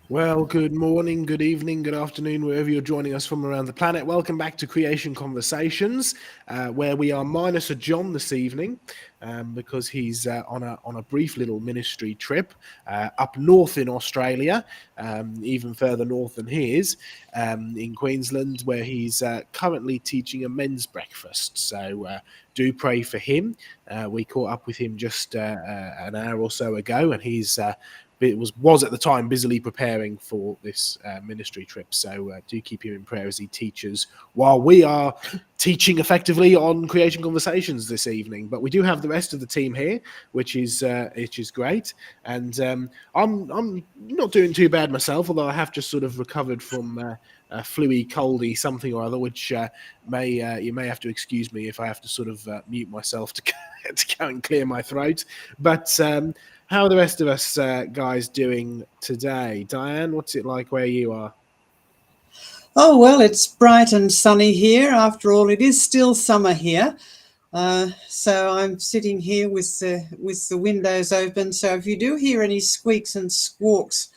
Well, good morning, good evening, good afternoon, wherever you're joining us from around the planet. Welcome back to Creation Conversations, where we are minus a John this evening because he's on a brief little ministry trip up north in Australia, even further north than he is, in Queensland, where he's currently teaching a men's breakfast. So do pray for him. We caught up with him just an hour or so ago, and he's it was at the time busily preparing for this ministry trip. So do keep him in prayer as he teaches while we are teaching effectively on Creation Conversations this evening. But we do have the rest of the team here, which is great. And I'm not doing too bad myself, although I have just sort of recovered from a fluey, coldy something or other, which you may have to excuse me if I have to sort of mute myself to go and clear my throat. But how are the rest of us guys doing today? Diane, what's it like where you are? Oh, well, it's bright and sunny here. After all, it is still summer here. So I'm sitting here with the windows open. So if you do hear any squeaks and squawks,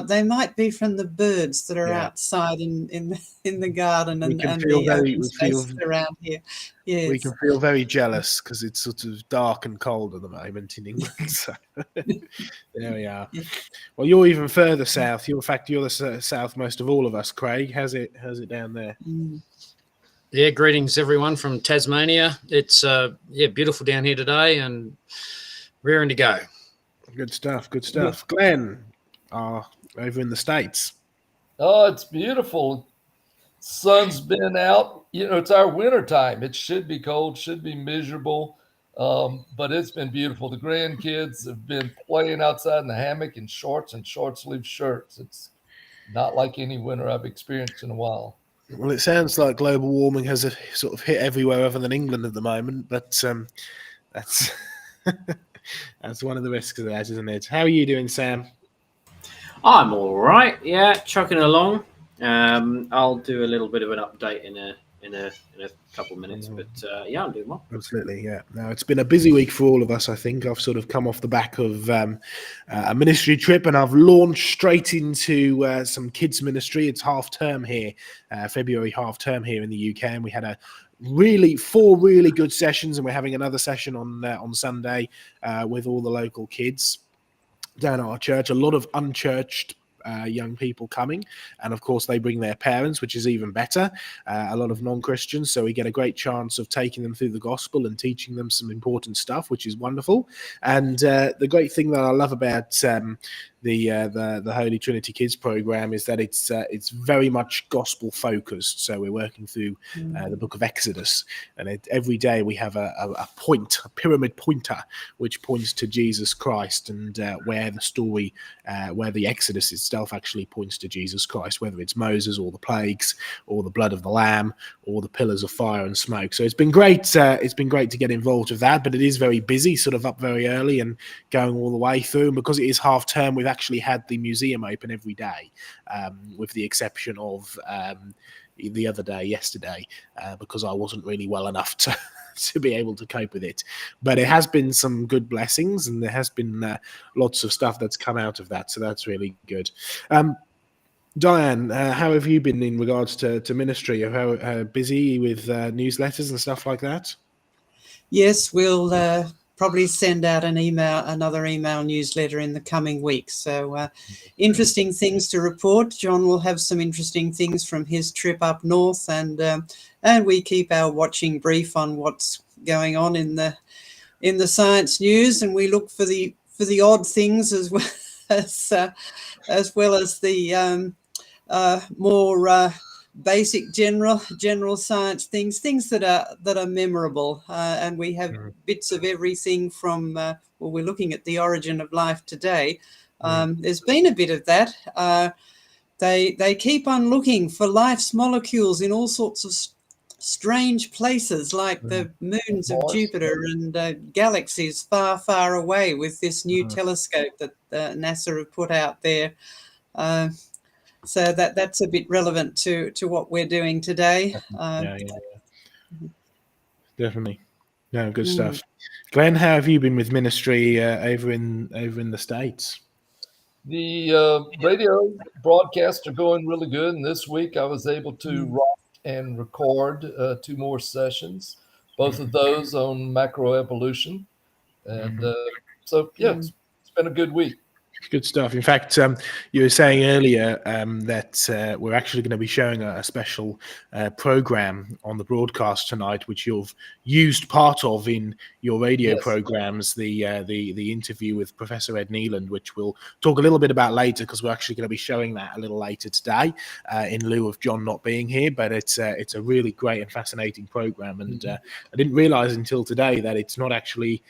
they might be from the birds that are outside in the garden and the open spaces around here. Yes. We can feel very jealous because it's sort of dark and cold at the moment in England. So there we are. Yeah. Well, you're even further south. In fact, you're the southmost of all of us, Craig. How's it down there? Yeah, greetings everyone from Tasmania. It's beautiful down here today and raring to go. Good stuff. Good stuff. Yeah. Glenn, over in the States. Oh, it's beautiful. Sun's been out. You know, it's our winter time. It should be cold, should be miserable, but it's been beautiful. The grandkids have been playing outside in the hammock in shorts and short-sleeve shirts. It's not like any winter I've experienced in a while. Well, it sounds like global warming has sort of hit everywhere other than England at the moment, but that's that's one of the risks of that, isn't it? How are you doing, Sam? I'm all right. Yeah, chucking along. I'll do a little bit of an update in a couple of minutes, but yeah, I'm doing well. Absolutely, yeah. Now, it's been a busy week for all of us, I think. I've sort of come off the back of a ministry trip, and I've launched straight into some kids ministry. It's half term here, February half term here in the UK, and we had four really good sessions, and we're having another session on Sunday with all the local kids down at our church. A lot of unchurched young people coming, and of course they bring their parents, which is even better. A lot of non-Christians, so we get a great chance of taking them through the gospel and teaching them some important stuff, which is wonderful. And the great thing that I love about the Holy Trinity Kids program is that it's very much gospel focused. So we're working through the book of Exodus, and every day we have a pyramid pointer, which points to Jesus Christ, and where the Exodus itself actually points to Jesus Christ, whether it's Moses or the plagues or the blood of the Lamb or the pillars of fire and smoke. So it's been great. It's been great to get involved with that, but it is very busy, sort of up very early and going all the way through. And because it is half term, we've actually had the museum open every day, with the exception of the other day, yesterday, because I wasn't really well enough to be able to cope with it. But it has been some good blessings, and there has been lots of stuff that's come out of that, so that's really good. Diane, how have you been in regards to ministry? How busy with newsletters and stuff like that? Yes, we'll probably send out another email newsletter in the coming weeks. So interesting things to report. John will have some interesting things from his trip up north, and we keep our watching brief on what's going on in the science news, and we look for the odd things as well as the more basic general science things that are memorable, and we have bits of everything from we're looking at the origin of life today. There's been a bit of that. They keep on looking for life's molecules in all sorts of strange places, like the moons of Jupiter and galaxies far away, with this new telescope that NASA have put out there. So that's a bit relevant to what we're doing today. Definitely. No, good stuff. Glenn, how have you been with ministry over in the States? The radio broadcasts are going really good. And this week I was able to write and record 2 more sessions, both of those on macroevolution. And so, yeah, it's been a good week. Good stuff. In fact, you were saying earlier that we're actually going to be showing a special program on the broadcast tonight, which you've used part of in your radio programs, the interview with Professor Ed Kneeland, which we'll talk a little bit about later, because we're actually going to be showing that a little later today in lieu of John not being here. But it's a really great and fascinating program, and I didn't realize until today that it's not actually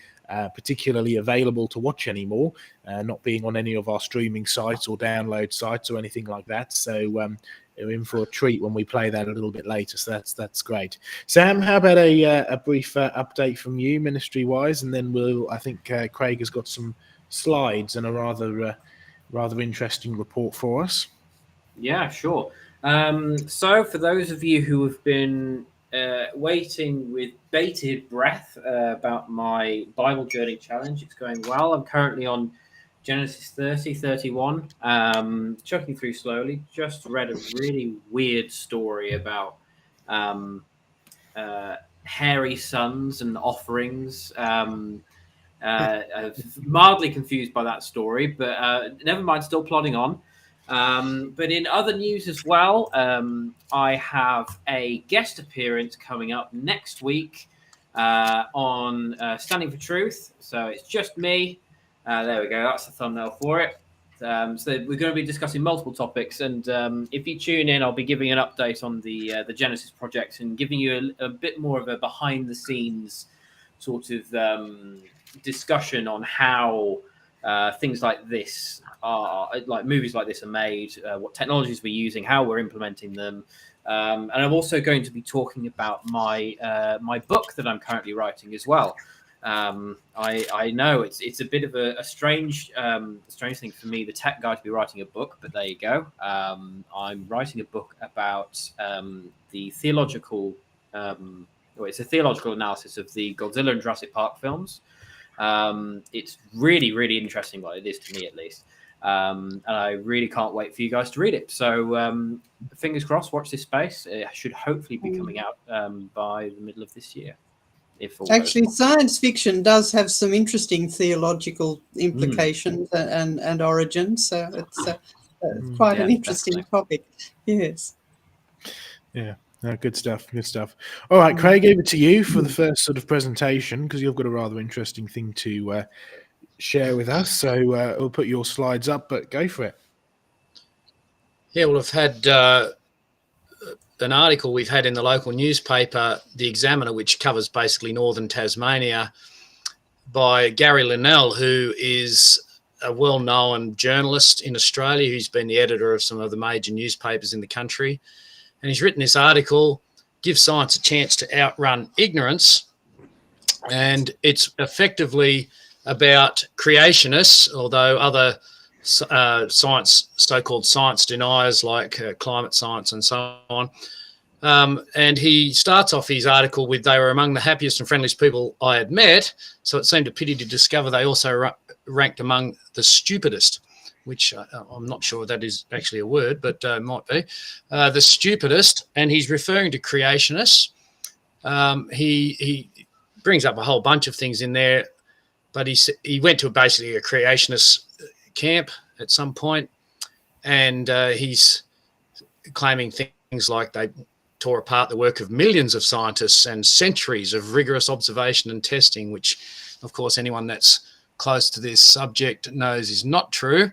particularly available to watch anymore, not being on any of our streaming sites or download sites or anything like that. So we're in for a treat when we play that a little bit later. So that's great. Sam, how about a brief update from you, ministry-wise, and then I think Craig has got some slides and a rather interesting report for us. Yeah, sure. So for those of you who have been waiting with bated breath about my Bible Journey Challenge, it's going well. I'm currently on Genesis 31, chucking through slowly. Just read a really weird story about hairy sons and offerings. Mildly confused by that story, but never mind, still plodding on. But in other news as well, I have a guest appearance coming up next week on Standing for Truth. So it's just me. There we go. That's the thumbnail for it. So we're going to be discussing multiple topics. And if you tune in, I'll be giving an update on the Genesis project and giving you a bit more of a behind-the-scenes sort of discussion on how things like this are, like movies like this are made, what technologies we're using, how we're implementing them, and I'm also going to be talking about my book that I'm currently writing as well. I know it's a bit of a strange thing for me, the tech guy, to be writing a book, but there you go. I'm writing a book about the theological. It's a theological analysis of the Godzilla and Jurassic Park films. It's really, really interesting, well, it is to me at least. And I really can't wait for you guys to read it. So fingers crossed, watch this space. It should hopefully be coming out by the middle of this year. Actually, science fiction does have some interesting theological implications and origins. So it's quite an interesting topic. Yes. Yeah. No, good stuff. Good stuff. All right, Craig, over to you for the first sort of presentation, because you've got a rather interesting thing to share with us. So we'll put your slides up, but go for it. Yeah, well, I've had an article we've had in the local newspaper, The Examiner, which covers basically northern Tasmania, by Gary Linnell, who is a well-known journalist in Australia who's been the editor of some of the major newspapers in the country. And he's written this article, Give Science a Chance to Outrun Ignorance. And it's effectively about creationists, although other so-called science deniers like climate science and so on. And he starts off his article with, they were among the happiest and friendliest people I had met. So it seemed a pity to discover they also ranked among the stupidest, which I'm not sure that is actually a word, but might be, the stupidest. And he's referring to creationists. He brings up a whole bunch of things in there, but he went to basically a creationist camp at some point, and he's claiming things like they tore apart the work of millions of scientists and centuries of rigorous observation and testing, which, of course, anyone that's close to this subject knows is not true.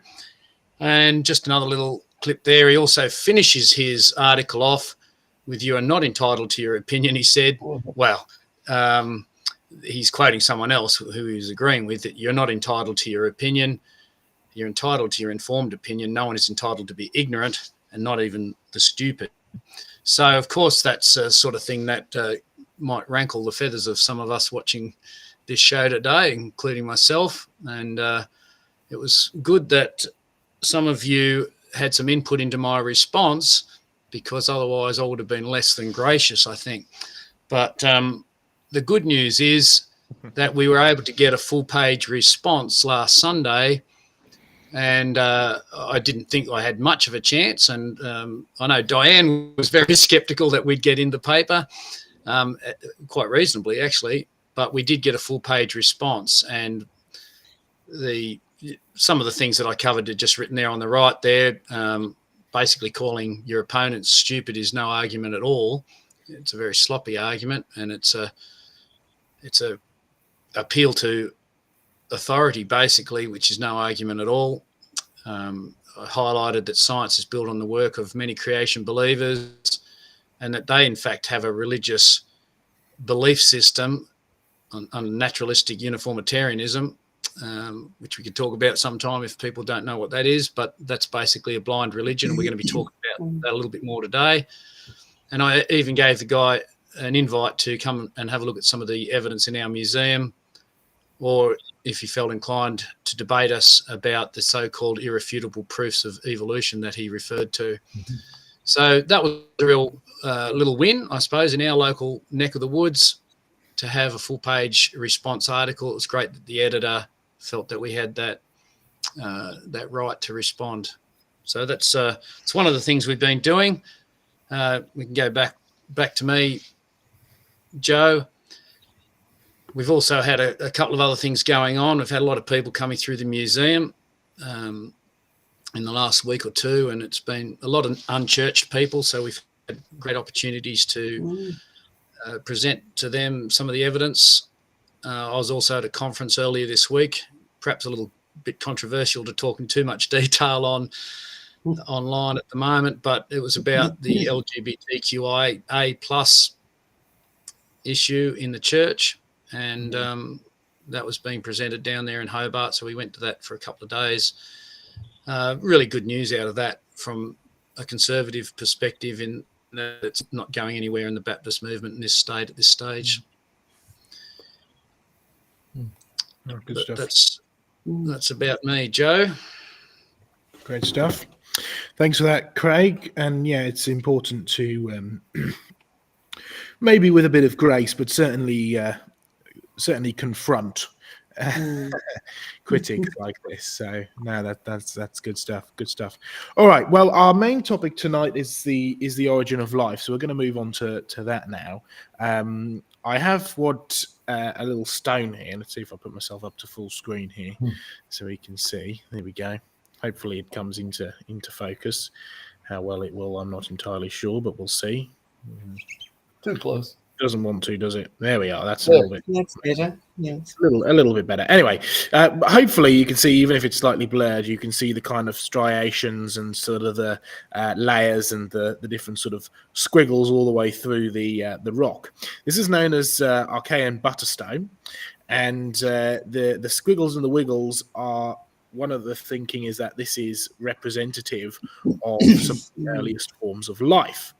And just another little clip there. He also finishes his article off with, "You are not entitled to your opinion," he said. Well, he's quoting someone else who he's agreeing with, that you're not entitled to your opinion. You're entitled to your informed opinion. No one is entitled to be ignorant, and not even the stupid. So, of course, that's a sort of thing that might rankle the feathers of some of us watching this show today, including myself. And it was good that some of you had some input into my response, because otherwise I would have been less than gracious, I think. But the good news is that we were able to get a full-page response last Sunday and I didn't think I had much of a chance. And I know Diane was very sceptical that we'd get in the paper, quite reasonably actually, but we did get a full-page response, and some of the things that I covered are just written there on the right there. Basically calling your opponent stupid is no argument at all. It's a very sloppy argument, and it's a appeal to authority, basically, which is no argument at all. I highlighted that science is built on the work of many creation believers, and that they, in fact, have a religious belief system on naturalistic uniformitarianism, which we could talk about sometime if people don't know what that is, but that's basically a blind religion, and we're going to be talking about that a little bit more today. And I even gave the guy an invite to come and have a look at some of the evidence in our museum, or if he felt inclined to debate us about the so-called irrefutable proofs of evolution that he referred to. Mm-hmm. So that was a real little win, I suppose, in our local neck of the woods to have a full-page response article. It was great that the editor felt that we had that right to respond. So that's it's one of the things we've been doing. We can go back to me, Joe. We've also had a couple of other things going on. We've had a lot of people coming through the museum in the last week or two, and it's been a lot of unchurched people, so we've had great opportunities to present to them some of the evidence. I was also at a conference earlier this week, perhaps a little bit controversial to talk in too much detail on online at the moment, but it was about the LGBTQIA plus issue in the church, and that was being presented down there in Hobart, so we went to that for a couple of days. Really good news out of that from a conservative perspective, in that it's not going anywhere in the Baptist movement in this state at this stage. Good stuff. That's about me, Joe. Great stuff. Thanks for that, Craig. And yeah, it's important to maybe with a bit of grace, but certainly confront critics like this. So no, that's good stuff. Good stuff. All right. Well, our main topic tonight is the origin of life. So we're going to move on to that now. I have a little stone here. Let's see if I put myself up to full screen here so we can see. There we go. Hopefully it comes into focus. How well it will, I'm not entirely sure, but we'll see. Too close. Doesn't want to, does it? There we are. That's a little bit. That's better. Yes. A little bit better. Anyway, hopefully you can see, even if it's slightly blurred, you can see the kind of striations and sort of the layers and the different sort of squiggles all the way through the rock. This is known as Archean butterstone, and the squiggles and the wiggles are, one of the thinking is that this is representative of some of the earliest forms of life.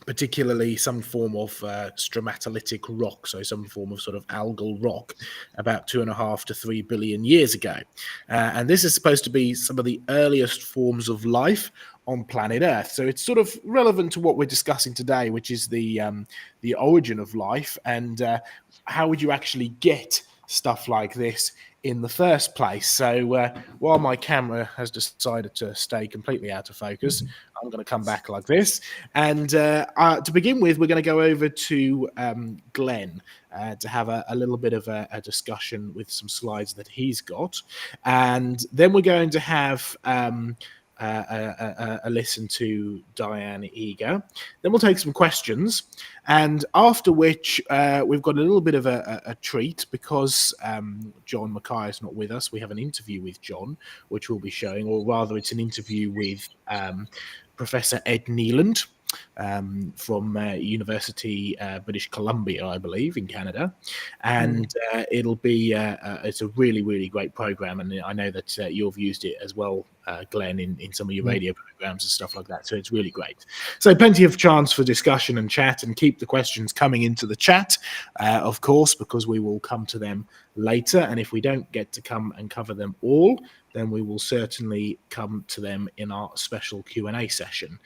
Particularly some form of stromatolitic rock, so some form of sort of algal rock, about 2.5 to 3 billion years ago. And this is supposed to be some of the earliest forms of life on planet Earth. So it's sort of relevant to what we're discussing today, which is the origin of life, and how would you actually get stuff like this in the first place. So while my camera has decided to stay completely out of focus, I'm going to come back like this. And to begin with, we're going to go over to Glenn to have a little bit of a discussion with some slides that he's got. And then we're going to have a listen to Diane Eager. Then we'll take some questions, and after which we've got a little bit of a treat, because John Mackay is not with us. We have an interview with John, which we'll be showing, or rather it's an interview with Professor Ed Kneeland from University British Columbia, I believe, in Canada, and it'll be it's a really, really great program, and I know that you've used it as well, Glenn, in some of your radio programs and stuff like that, so it's really great. So plenty of chance for discussion and chat, and keep the questions coming into the chat, of course, because we will come to them later, and if we don't get to come and cover them all, then we will certainly come to them in our special Q&A session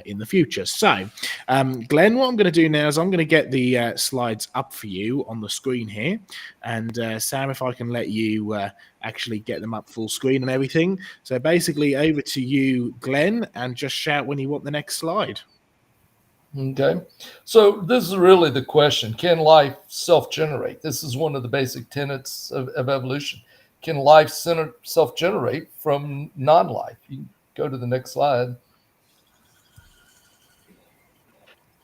in the future. So, Glenn, what I'm going to do now is I'm going to get the slides up for you on the screen here. And Sam, if I can let you actually get them up full screen and everything. So basically, over to you, Glenn, and just shout when you want the next slide. Okay. So this is really the question. Can life self-generate? This is one of the basic tenets of evolution. Can life self-generate from non-life? You can go to the next slide.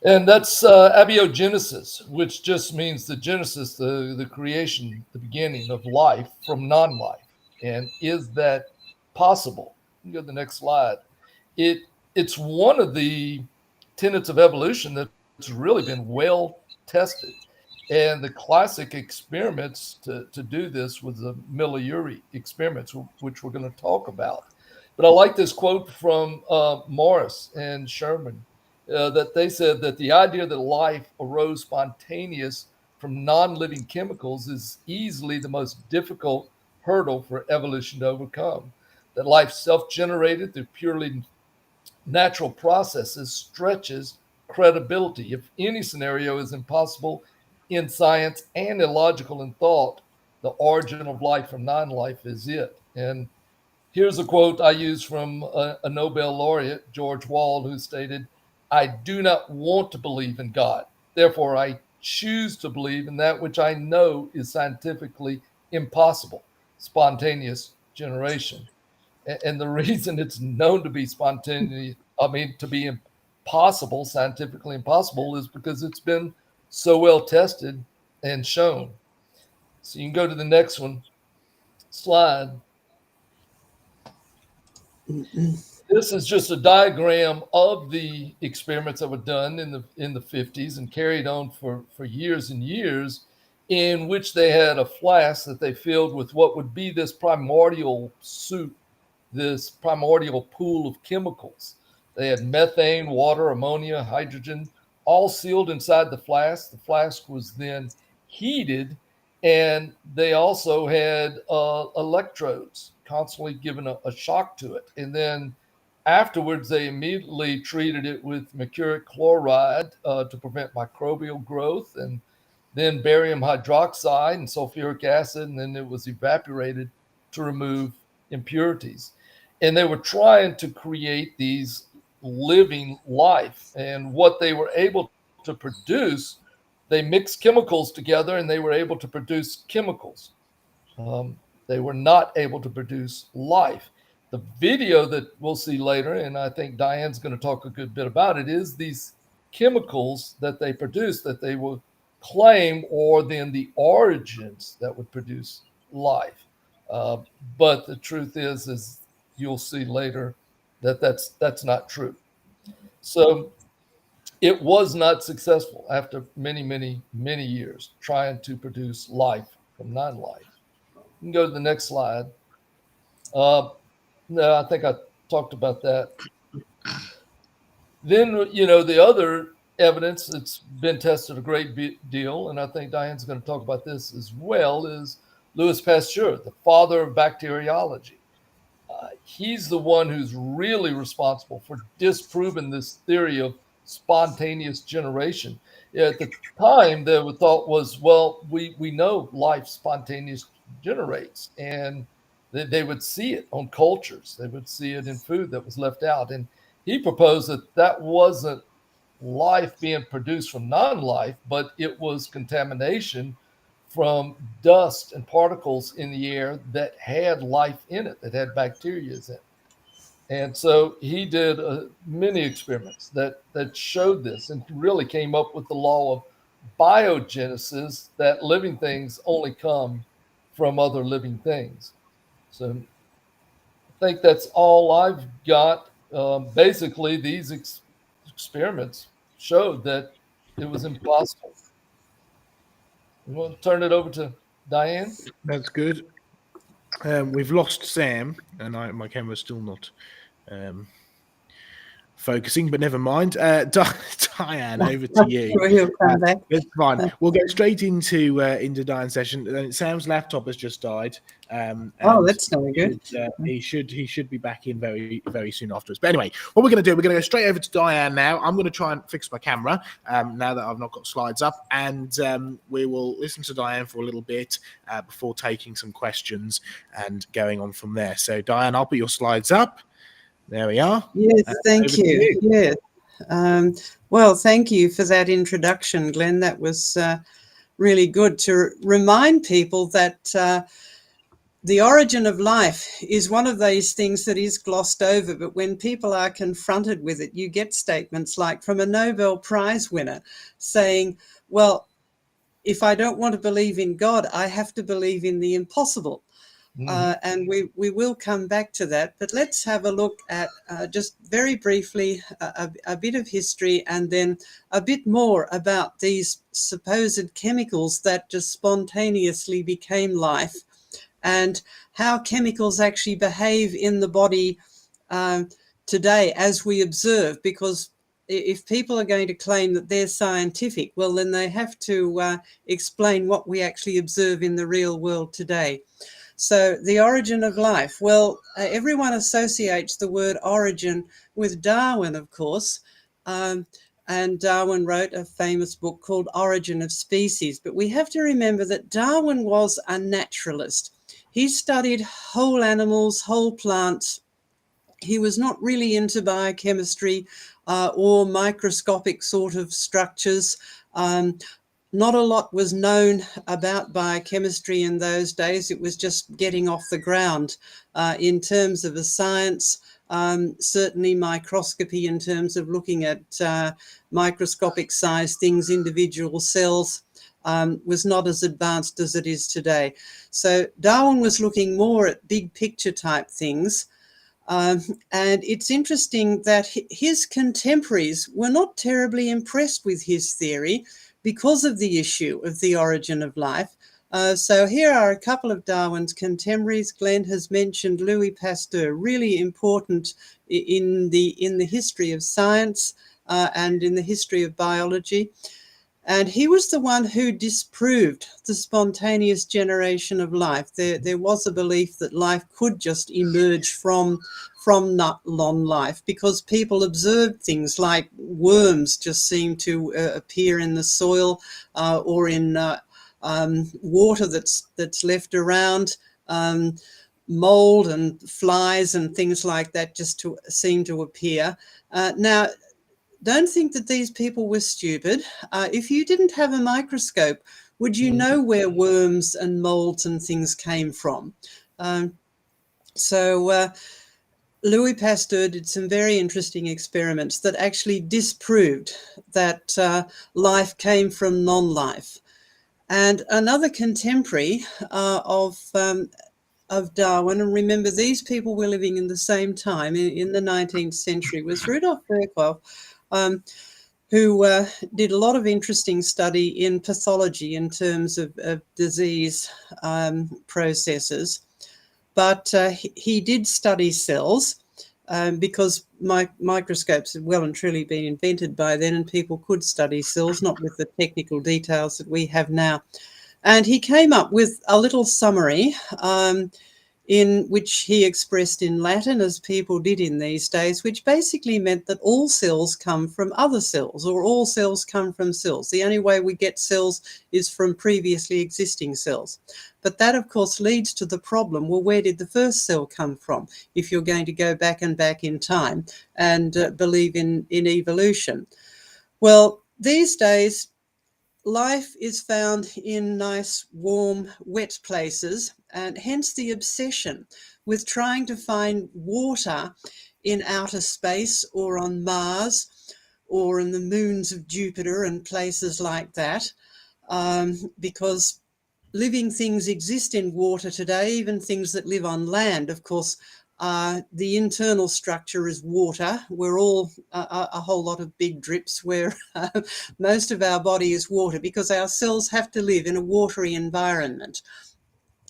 And that's abiogenesis, which just means the genesis, the creation, the beginning of life from non-life. And is that possible? You can go to the next slide. It's one of the tenets of evolution that's really been well tested. And the classic experiments to do this was the Miller-Urey experiments, which we're going to talk about. But I like this quote from Morris and Sherman, that they said that the idea that life arose spontaneous from non-living chemicals is easily the most difficult hurdle for evolution to overcome. That life self-generated through purely natural processes stretches credibility. If any scenario is impossible in science and illogical in thought, the origin of life from non-life is it. And here's a quote I use from a Nobel laureate, George Wald, who stated, "I do not want to believe in God. Therefore, I choose to believe in that which I know is scientifically impossible, spontaneous generation." And the reason it's known to be spontaneous, to be impossible, scientifically impossible, is because it's been so well tested and shown. So you can go to the next slide. This is just a diagram of the experiments that were done in the 50s and carried on for years and years, in which they had a flask that they filled with what would be this primordial soup, this primordial pool of chemicals. They had methane, water, ammonia, hydrogen, all sealed inside the flask. The flask was then heated, and they also had electrodes constantly giving a shock to it. And then afterwards, they immediately treated it with mercuric chloride to prevent microbial growth, and then barium hydroxide and sulfuric acid, and then it was evaporated to remove impurities. And they were trying to create these living life. And what they were able to produce, they mixed chemicals together and they were able to produce chemicals. They were not able to produce life. The video that we'll see later, and I think Diane's going to talk a good bit about it, is these chemicals that they produce that they will claim, or then the origins that would produce life. But the truth is you'll see later that that's not true. So it was not successful after many, many, many years trying to produce life from non-life. You can go to the next slide. No, I think I talked about that. Then, the other evidence that's been tested a great deal, and I think Diane's going to talk about this as well, is Louis Pasteur, the father of bacteriology. He's the one who's really responsible for disproving this theory of spontaneous generation. At the time, the thought was, well, we know life spontaneous generates, and they would see it on cultures. They would see it in food that was left out. And he proposed that wasn't life being produced from non-life, but it was contamination from dust and particles in the air that had life in it, that had bacteria in it. And so he did many experiments that showed this, and really came up with the law of biogenesis, that living things only come from other living things. So I think that's all I've got. Basically, these experiments showed that it was impossible. We want to turn it over to Diane. That's good. We've lost Sam, and my camera's still not focusing, but never mind. Diane, over to you. Sure, he'll come back. It's fine. We'll go straight into Diane's session. Sam's laptop has just died. Oh, that's not good. He should be back in very, very soon afterwards. But anyway, what we're going to do, we're going to go straight over to Diane now. I'm going to try and fix my camera now that I've not got slides up, and we will listen to Diane for a little bit before taking some questions and going on from there. So, Diane, I'll put your slides up. There we are. Yes, thank you. Yes. Well, thank you for that introduction, Glenn. That was really good to remind people that the origin of life is one of these things that is glossed over, but when people are confronted with it, you get statements like from a Nobel Prize winner saying, well, if I don't want to believe in God, I have to believe in the impossible. And we will come back to that, but let's have a look at just very briefly a bit of history and then a bit more about these supposed chemicals that just spontaneously became life and how chemicals actually behave in the body today as we observe, because if people are going to claim that they're scientific, well, then they have to explain what we actually observe in the real world today. So the origin of life. Well, everyone associates the word origin with Darwin, of course. And Darwin wrote a famous book called Origin of Species. But we have to remember that Darwin was a naturalist. He studied whole animals, whole plants. He was not really into biochemistry or microscopic sort of structures. Not a lot was known about biochemistry in those days. It was just getting off the ground in terms of a science. Certainly microscopy in terms of looking at microscopic size things, individual cells, was not as advanced as it is today. So Darwin was looking more at big picture type things. And it's interesting that his contemporaries were not terribly impressed with his theory because of the issue of the origin of life. So here are a couple of Darwin's contemporaries. Glenn has mentioned Louis Pasteur, really important in the history of science and in the history of biology. And he was the one who disproved the spontaneous generation of life. There was a belief that life could just emerge from non-life because people observed things like worms just seem to appear in the soil or in water that's left around, mold and flies and things like that just to seem to appear. Now, don't think that these people were stupid. If you didn't have a microscope, would you know where worms and molds and things came from? Louis Pasteur did some very interesting experiments that actually disproved that life came from non-life. And another contemporary of Darwin, and remember these people were living in the same time in the 19th century, was Rudolf Virchow, who did a lot of interesting study in pathology in terms of disease processes. But he did study cells because microscopes had well and truly been invented by then, and people could study cells, not with the technical details that we have now. And he came up with a little summary in which he expressed in Latin, as people did in these days, which basically meant that all cells come from other cells, or all cells come from cells. The only way we get cells is from previously existing cells. But that, of course, leads to the problem, well, where did the first cell come from if you're going to go back and back in time and believe in evolution? Well, these days, life is found in nice, warm, wet places, and hence the obsession with trying to find water in outer space or on Mars or in the moons of Jupiter and places like that, because living things exist in water today, even things that live on land. Of course, the internal structure is water. We're all a whole lot of big drips where most of our body is water because our cells have to live in a watery environment.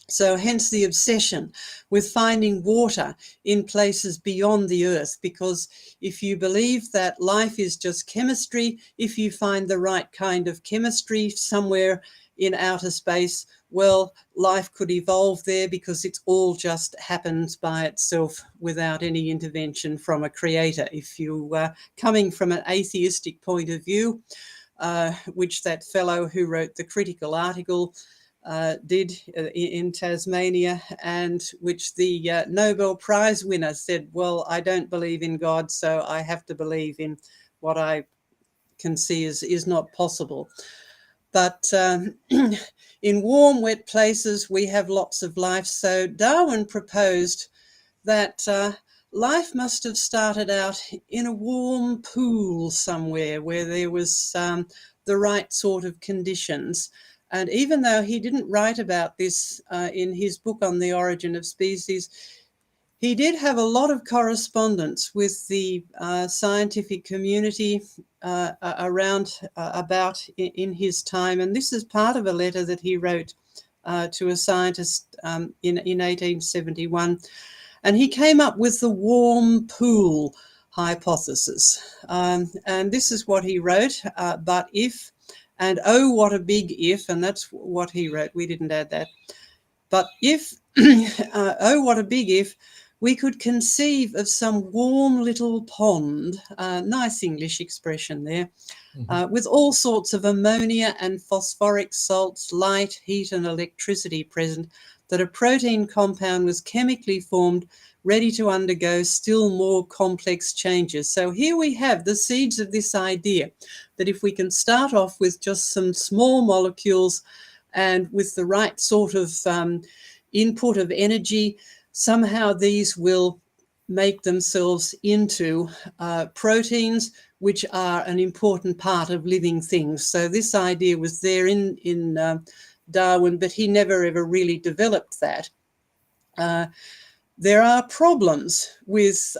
So hence the obsession with finding water in places beyond the earth, because if you believe that life is just chemistry, if you find the right kind of chemistry somewhere in outer space, well, life could evolve there because it's all just happens by itself without any intervention from a creator. If you are coming from an atheistic point of view, which that fellow who wrote the critical article did in Tasmania, and which the Nobel Prize winner said, well, I don't believe in God, so I have to believe in what I can see is not possible. But in warm, wet places, we have lots of life. So Darwin proposed that life must have started out in a warm pool somewhere where there was the right sort of conditions. And even though he didn't write about this in his book on the origin of species, he did have a lot of correspondence with the scientific community around about in his time. And this is part of a letter that he wrote to a scientist in 1871. And he came up with the warm pool hypothesis. And this is what he wrote, but if, and oh, what a big if, and that's what he wrote. We didn't add that. But if, oh, what a big if, we could conceive of some warm little pond, nice English expression there, with all sorts of ammonia and phosphoric salts, light, heat, and electricity present, that a protein compound was chemically formed, ready to undergo still more complex changes. So here we have the seeds of this idea that if we can start off with just some small molecules and with the right sort of input of energy, somehow these will make themselves into proteins, which are an important part of living things. So this idea was there in Darwin, but he never ever really developed that. There are problems with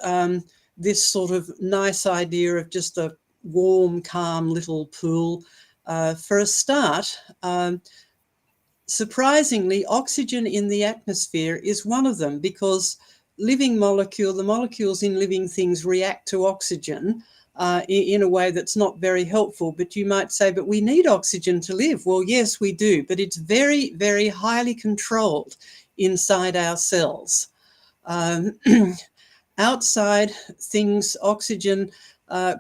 this sort of nice idea of just a warm, calm little pool. For a start, surprisingly, oxygen in the atmosphere is one of them, because the molecules in living things react to oxygen in a way that's not very helpful. But you might say, but we need oxygen to live. Well, yes, we do, but it's very, very highly controlled inside our cells. Outside things, oxygen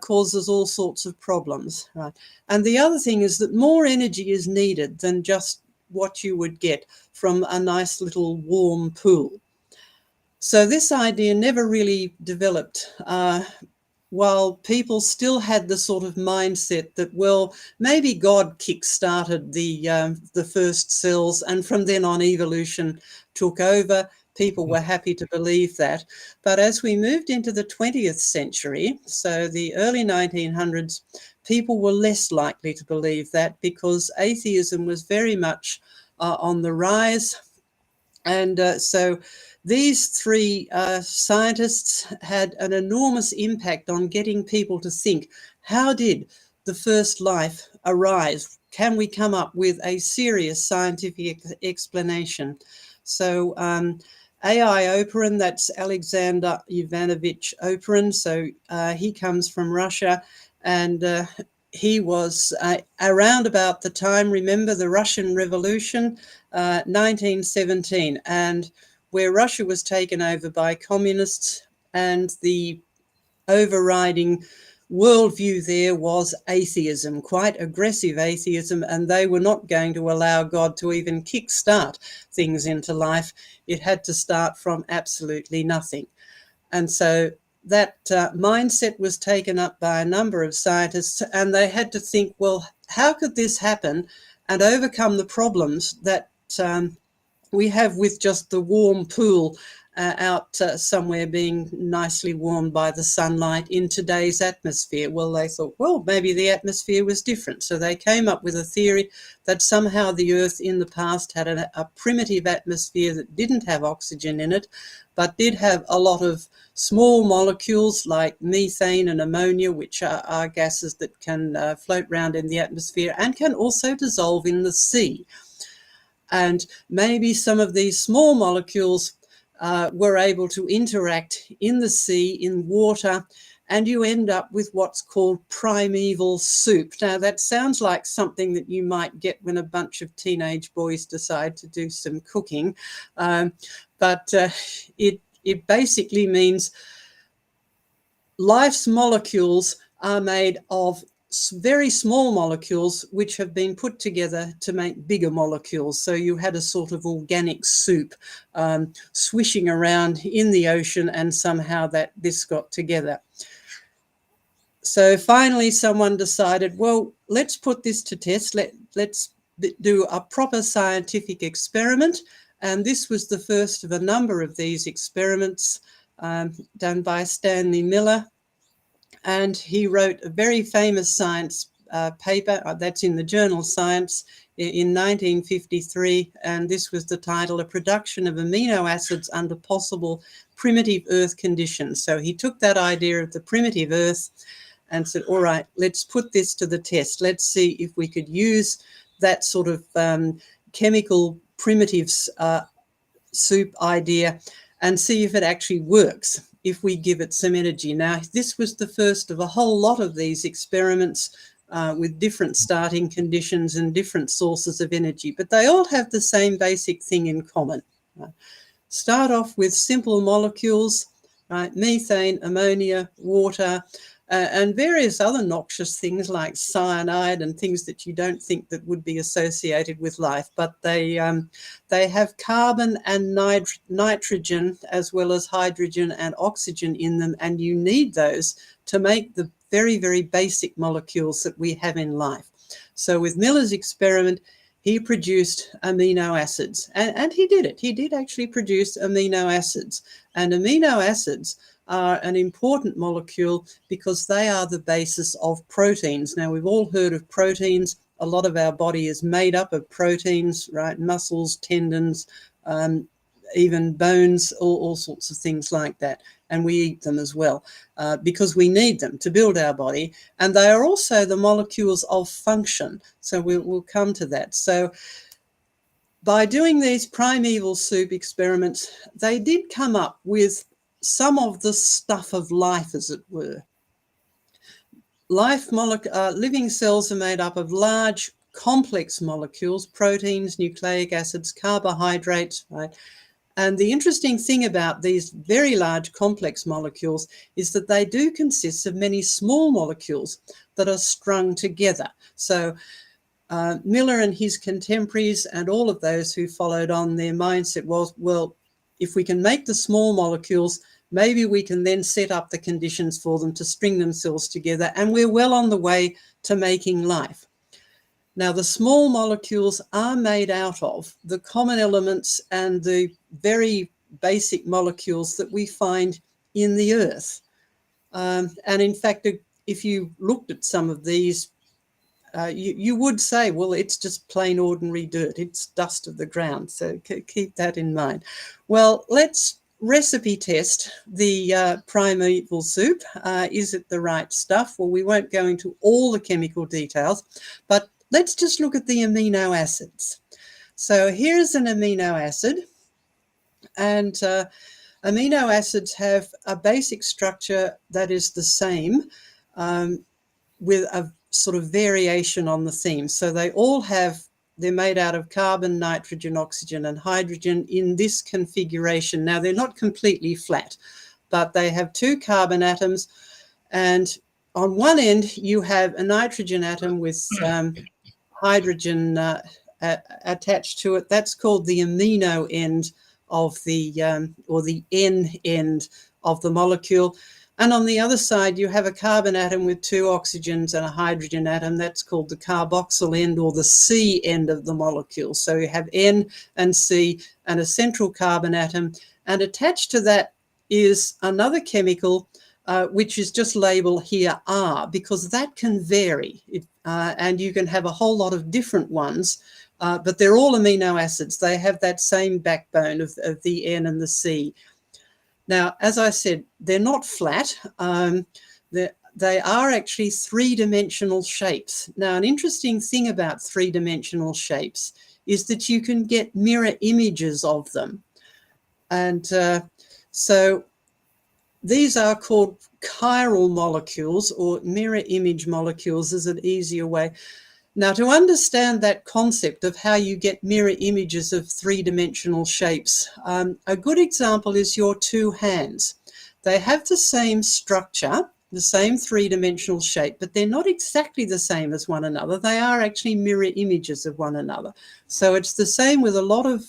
causes all sorts of problems, right? And the other thing is that more energy is needed than just what you would get from a nice little warm pool. So this idea never really developed while people still had the sort of mindset that, well, maybe God kick-started the first cells, and from then on evolution took over. People were happy to believe that. But as we moved into the 20th century, so the early 1900s, people were less likely to believe that, because atheism was very much on the rise. And so these three scientists had an enormous impact on getting people to think, how did the first life arise? Can we come up with a serious scientific explanation? So A.I. Oparin, that's Alexander Ivanovich Oparin. So he comes from Russia, and he was around about the time, remember the Russian Revolution, 1917, and where Russia was taken over by communists, and the overriding worldview there was atheism, quite aggressive atheism, and they were not going to allow God to even kickstart things into life. It had to start from absolutely nothing. And so that mindset was taken up by a number of scientists, and they had to think, well, how could this happen and overcome the problems that we have with just the warm pool out somewhere being nicely warmed by the sunlight in today's atmosphere? Well, they thought, well, maybe the atmosphere was different. So they came up with a theory that somehow the Earth in the past had a primitive atmosphere that didn't have oxygen in it, but did have a lot of small molecules like methane and ammonia, which are gases that can float around in the atmosphere and can also dissolve in the sea. And maybe some of these small molecules were able to interact in the sea, in water, and you end up with what's called primeval soup. Now, that sounds like something that you might get when a bunch of teenage boys decide to do some cooking, but it basically means life's molecules are made of very small molecules which have been put together to make bigger molecules. So you had a sort of organic soup swishing around in the ocean, and somehow this got together. So finally someone decided, well, let's put this to test. Let's do a proper scientific experiment. And this was the first of a number of these experiments done by Stanley Miller. And he wrote a very famous science paper that's in the journal Science in 1953. And this was the title, A Production of Amino Acids Under Possible Primitive Earth Conditions. So he took that idea of the primitive Earth and said, all right, let's put this to the test. Let's see if we could use that sort of chemical primitives soup idea and see if it actually works, if we give it some energy. Now, this was the first of a whole lot of these experiments with different starting conditions and different sources of energy, but they all have the same basic thing in common. Start off with simple molecules, right? Methane, ammonia, water, and various other noxious things like cyanide and things that you don't think that would be associated with life, but they have carbon and nitrogen as well as hydrogen and oxygen in them, and you need those to make the very, very basic molecules that we have in life. So with Miller's experiment, he produced amino acids, and he did it. He did actually produce amino acids, and amino acids are an important molecule because they are the basis of proteins. Now, we've all heard of proteins. A lot of our body is made up of proteins, right? Muscles, tendons, even bones, all sorts of things like that. And we eat them as well because we need them to build our body. And they are also the molecules of function. So we'll come to that. So by doing these primeval soup experiments, they did come up with some of the stuff of life, as it were. Living cells are made up of large, complex molecules, proteins, nucleic acids, carbohydrates, right? And the interesting thing about these very large, complex molecules is that they do consist of many small molecules that are strung together. So Miller and his contemporaries and all of those who followed on, their mindset was, well, if we can make the small molecules, maybe we can then set up the conditions for them to string themselves together, and we're well on the way to making life. Now, the small molecules are made out of the common elements and the very basic molecules that we find in the earth. And in fact, if you looked at some of these, you would say, well, it's just plain ordinary dirt. It's dust of the ground. So keep that in mind. Well, let's recipe test the primeval soup. Is it the right stuff? Well, we won't go into all the chemical details, but let's just look at the amino acids. So here's an amino acid, and amino acids have a basic structure that is the same with a sort of variation on the theme. So they're made out of carbon, nitrogen, oxygen, and hydrogen in this configuration. Now, they're not completely flat, but they have two carbon atoms, and on one end you have a nitrogen atom with hydrogen attached to it. That's called the amino end of or the N end of the molecule. And on the other side, you have a carbon atom with two oxygens and a hydrogen atom. That's called the carboxyl end, or the C end of the molecule. So you have N and C and a central carbon atom. And attached to that is another chemical, which is just labeled here R, because that can vary. And you can have a whole lot of different ones, but they're all amino acids. They have that same backbone of the N and the C. Now, as I said, they're not flat. They are actually three-dimensional shapes. Now, an interesting thing about three-dimensional shapes is that you can get mirror images of them. And so these are called chiral molecules, or mirror image molecules is an easier way. Now, to understand that concept of how you get mirror images of three-dimensional shapes, a good example is your two hands. They have the same structure, the same three-dimensional shape, but they're not exactly the same as one another. They are actually mirror images of one another. So it's the same with a lot of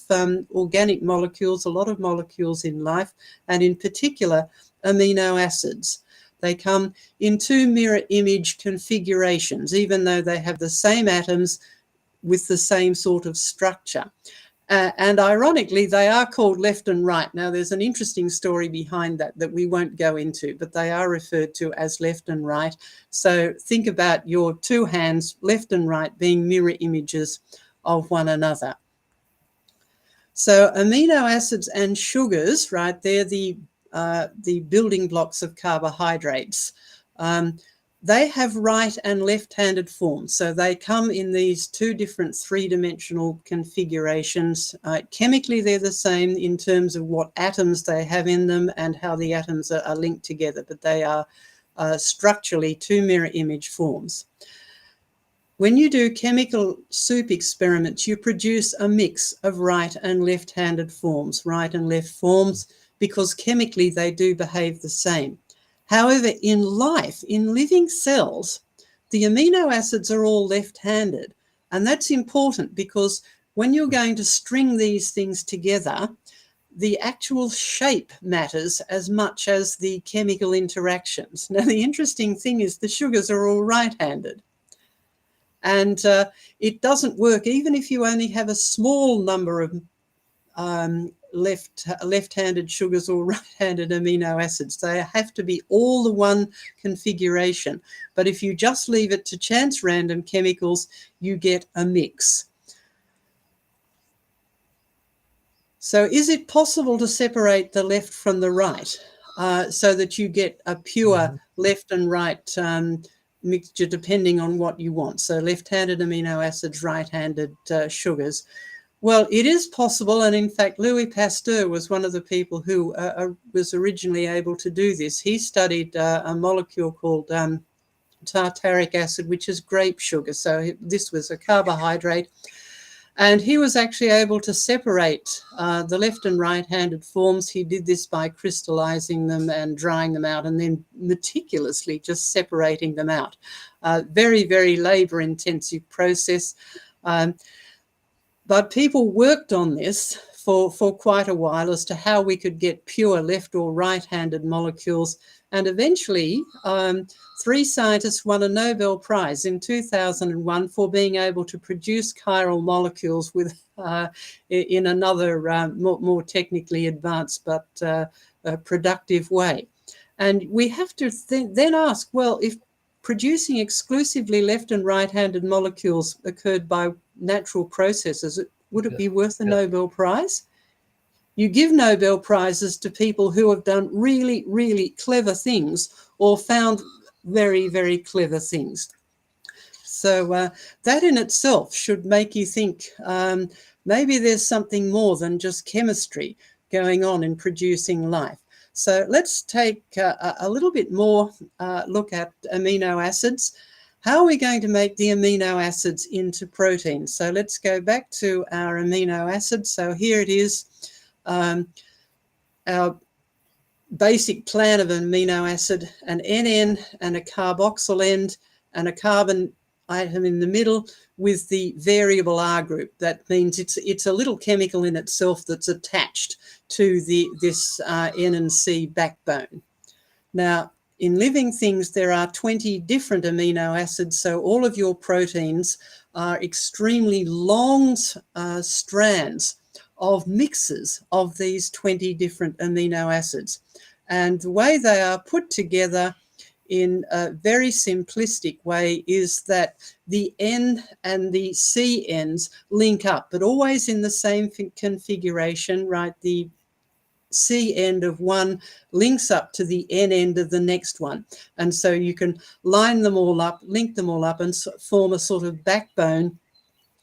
organic molecules, a lot of molecules in life, and in particular, amino acids. They come in two mirror image configurations, even though they have the same atoms with the same sort of structure. And ironically, they are called left and right. Now, there's an interesting story behind that we won't go into, but they are referred to as left and right. So think about your two hands, left and right, being mirror images of one another. So amino acids and sugars, right, they're the building blocks of carbohydrates. They have right and left-handed forms. So they come in these two different three-dimensional configurations. Chemically, they're the same in terms of what atoms they have in them and how the atoms are linked together, but they are structurally two mirror image forms. When you do chemical soup experiments, you produce a mix of right and left-handed forms, right and left forms, because chemically they do behave the same. However, in life, in living cells, the amino acids are all left-handed. And that's important because when you're going to string these things together, the actual shape matters as much as the chemical interactions. Now, the interesting thing is the sugars are all right-handed. And it doesn't work even if you only have a small number of left-handed sugars or right-handed amino acids. They have to be all the one configuration. But if you just leave it to chance random chemicals, you get a mix. So is it possible to separate the left from the right so that you get a pure left and right mixture depending on what you want? So left-handed amino acids, right-handed sugars. Well, it is possible, and in fact, Louis Pasteur was one of the people who was originally able to do this. He studied a molecule called tartaric acid, which is grape sugar. So this was a carbohydrate, and he was actually able to separate the left and right-handed forms. He did this by crystallizing them and drying them out, and then meticulously just separating them out. Very, very labor-intensive process. But people worked on this for quite a while as to how we could get pure left or right-handed molecules. And eventually, 3 scientists won a Nobel Prize in 2001 for being able to produce chiral molecules with in another more technically advanced but productive way. And we have to then ask, well, if producing exclusively left and right-handed molecules occurred by natural processes, would it be worth a Nobel Prize? You give Nobel Prizes to people who have done really, really clever things or found very, very clever things. So that in itself should make you think maybe there's something more than just chemistry going on in producing life. So let's take a little bit more look at amino acids. How are we going to make the amino acids into proteins? So let's go back to our amino acids. So here it is, our basic plan of an amino acid, an NN and a carboxyl end and a carbon atom in the middle with the variable R group. That means it's a little chemical in itself that's attached to this N and C backbone. Now, in living things, there are 20 different amino acids, so all of your proteins are extremely long strands of mixes of these 20 different amino acids. And the way they are put together in a very simplistic way is that the N and the C ends link up, but always in the same configuration, right? The C end of one links up to the N end of the next one. And so you can line them all up, link them all up and form a sort of backbone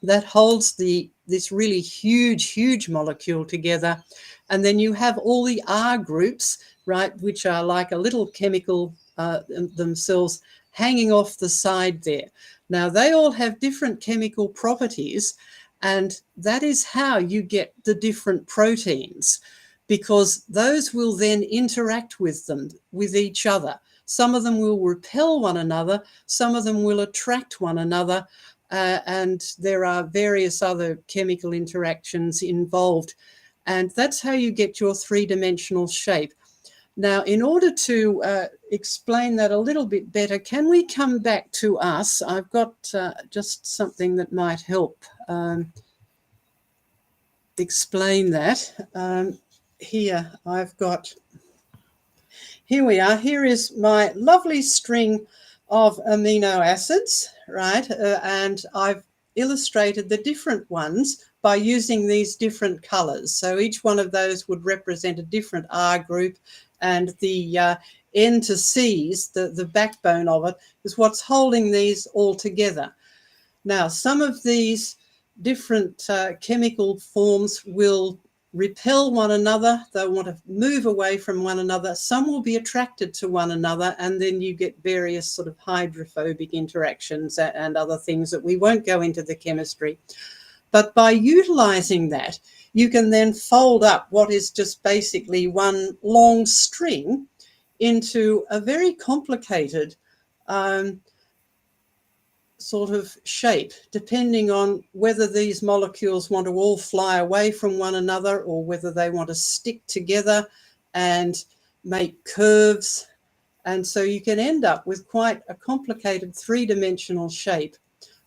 that holds this really huge molecule together. And then you have all the R groups, right, which are like a little chemical themselves hanging off the side there. Now, they all have different chemical properties, and that is how you get the different proteins, because those will then interact with each other. Some of them will repel one another, some of them will attract one another, and there are various other chemical interactions involved. And that's how you get your three-dimensional shape. Now, in order to explain that a little bit better, can we come back to us? I've got just something that might help explain that. Here we are. Here is my lovely string of amino acids, right? And I've illustrated the different ones by using these different colors. So each one of those would represent a different R group, and the N to C's, the backbone of it, is what's holding these all together. Now, some of these different chemical forms will repel one another. They want to move away from one another. Some will be attracted to one another, and then you get various sort of hydrophobic interactions and other things that we won't go into the chemistry. But by utilizing that, you can then fold up what is just basically one long string into a very complicated sort of shape, depending on whether these molecules want to all fly away from one another or whether they want to stick together and make curves. And so you can end up with quite a complicated three-dimensional shape,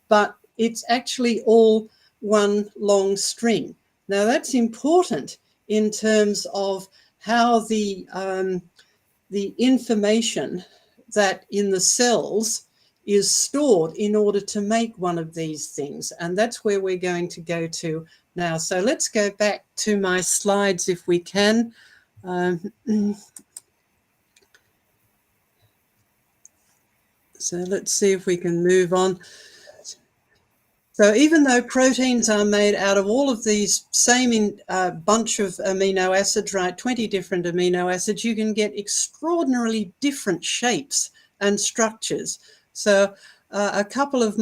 but it's actually all one long string. Now, that's important in terms of how the information that in the cells is stored in order to make one of these things. And that's where we're going to go to now. So let's go back to my slides if we can. So let's see if we can move on. So even though proteins are made out of all of these same bunch of amino acids, right, 20 different amino acids, you can get extraordinarily different shapes and structures. So a couple of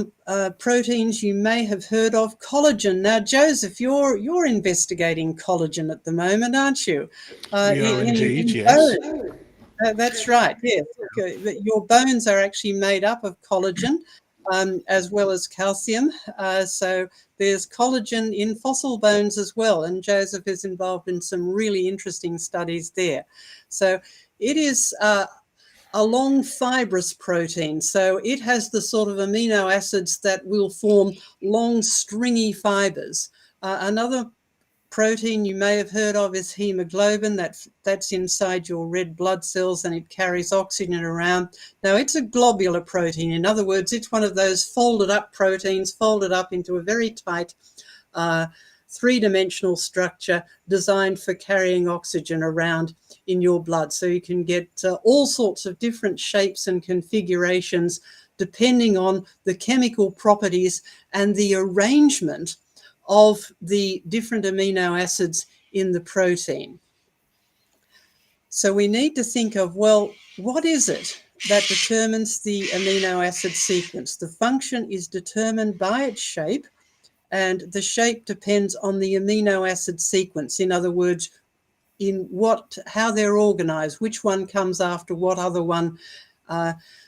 proteins you may have heard of, collagen. Now, Joseph, you're investigating collagen at the moment, aren't you? Indeed, yes. That's right, yes. Your bones are actually made up of collagen, as well as calcium. So there's collagen in fossil bones as well. And Joseph is involved in some really interesting studies there. So it is a long fibrous protein. So it has the sort of amino acids that will form long stringy fibers. Another protein you may have heard of is hemoglobin. That's inside your red blood cells, and it carries oxygen around. Now, it's a globular protein. In other words, it's one of those folded up proteins, folded up into a very tight three-dimensional structure designed for carrying oxygen around in your blood. So you can get all sorts of different shapes and configurations depending on the chemical properties and the arrangement of the different amino acids in the protein. So we need to think of, well, what is it that determines the amino acid sequence? The function is determined by its shape, and the shape depends on the amino acid sequence. In other words, how they're organized, which one comes after what other one,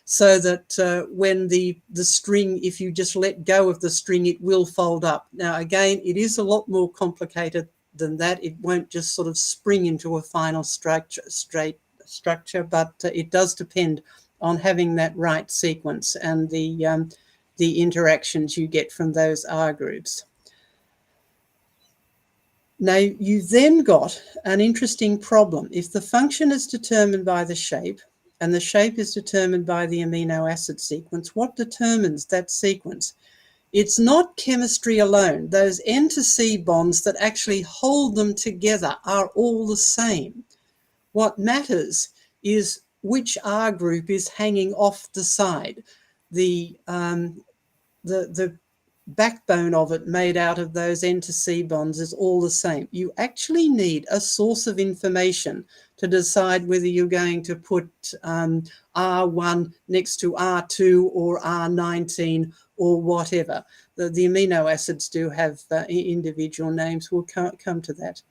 so that when the string, if you just let go of the string, it will fold up. Now, again, it is a lot more complicated than that. It won't just sort of spring into a final straight structure, but it does depend on having that right sequence and the interactions you get from those R groups. Now, you've then got an interesting problem. If the function is determined by the shape, and the shape is determined by the amino acid sequence, what determines that sequence? It's not chemistry alone. Those N to C bonds that actually hold them together are all the same. What matters is which R group is hanging off the side. The backbone of it made out of those N to C bonds is all the same. You actually need a source of information to decide whether you're going to put R1 next to R2 or R19 or whatever. The amino acids do have individual names. We'll come to that.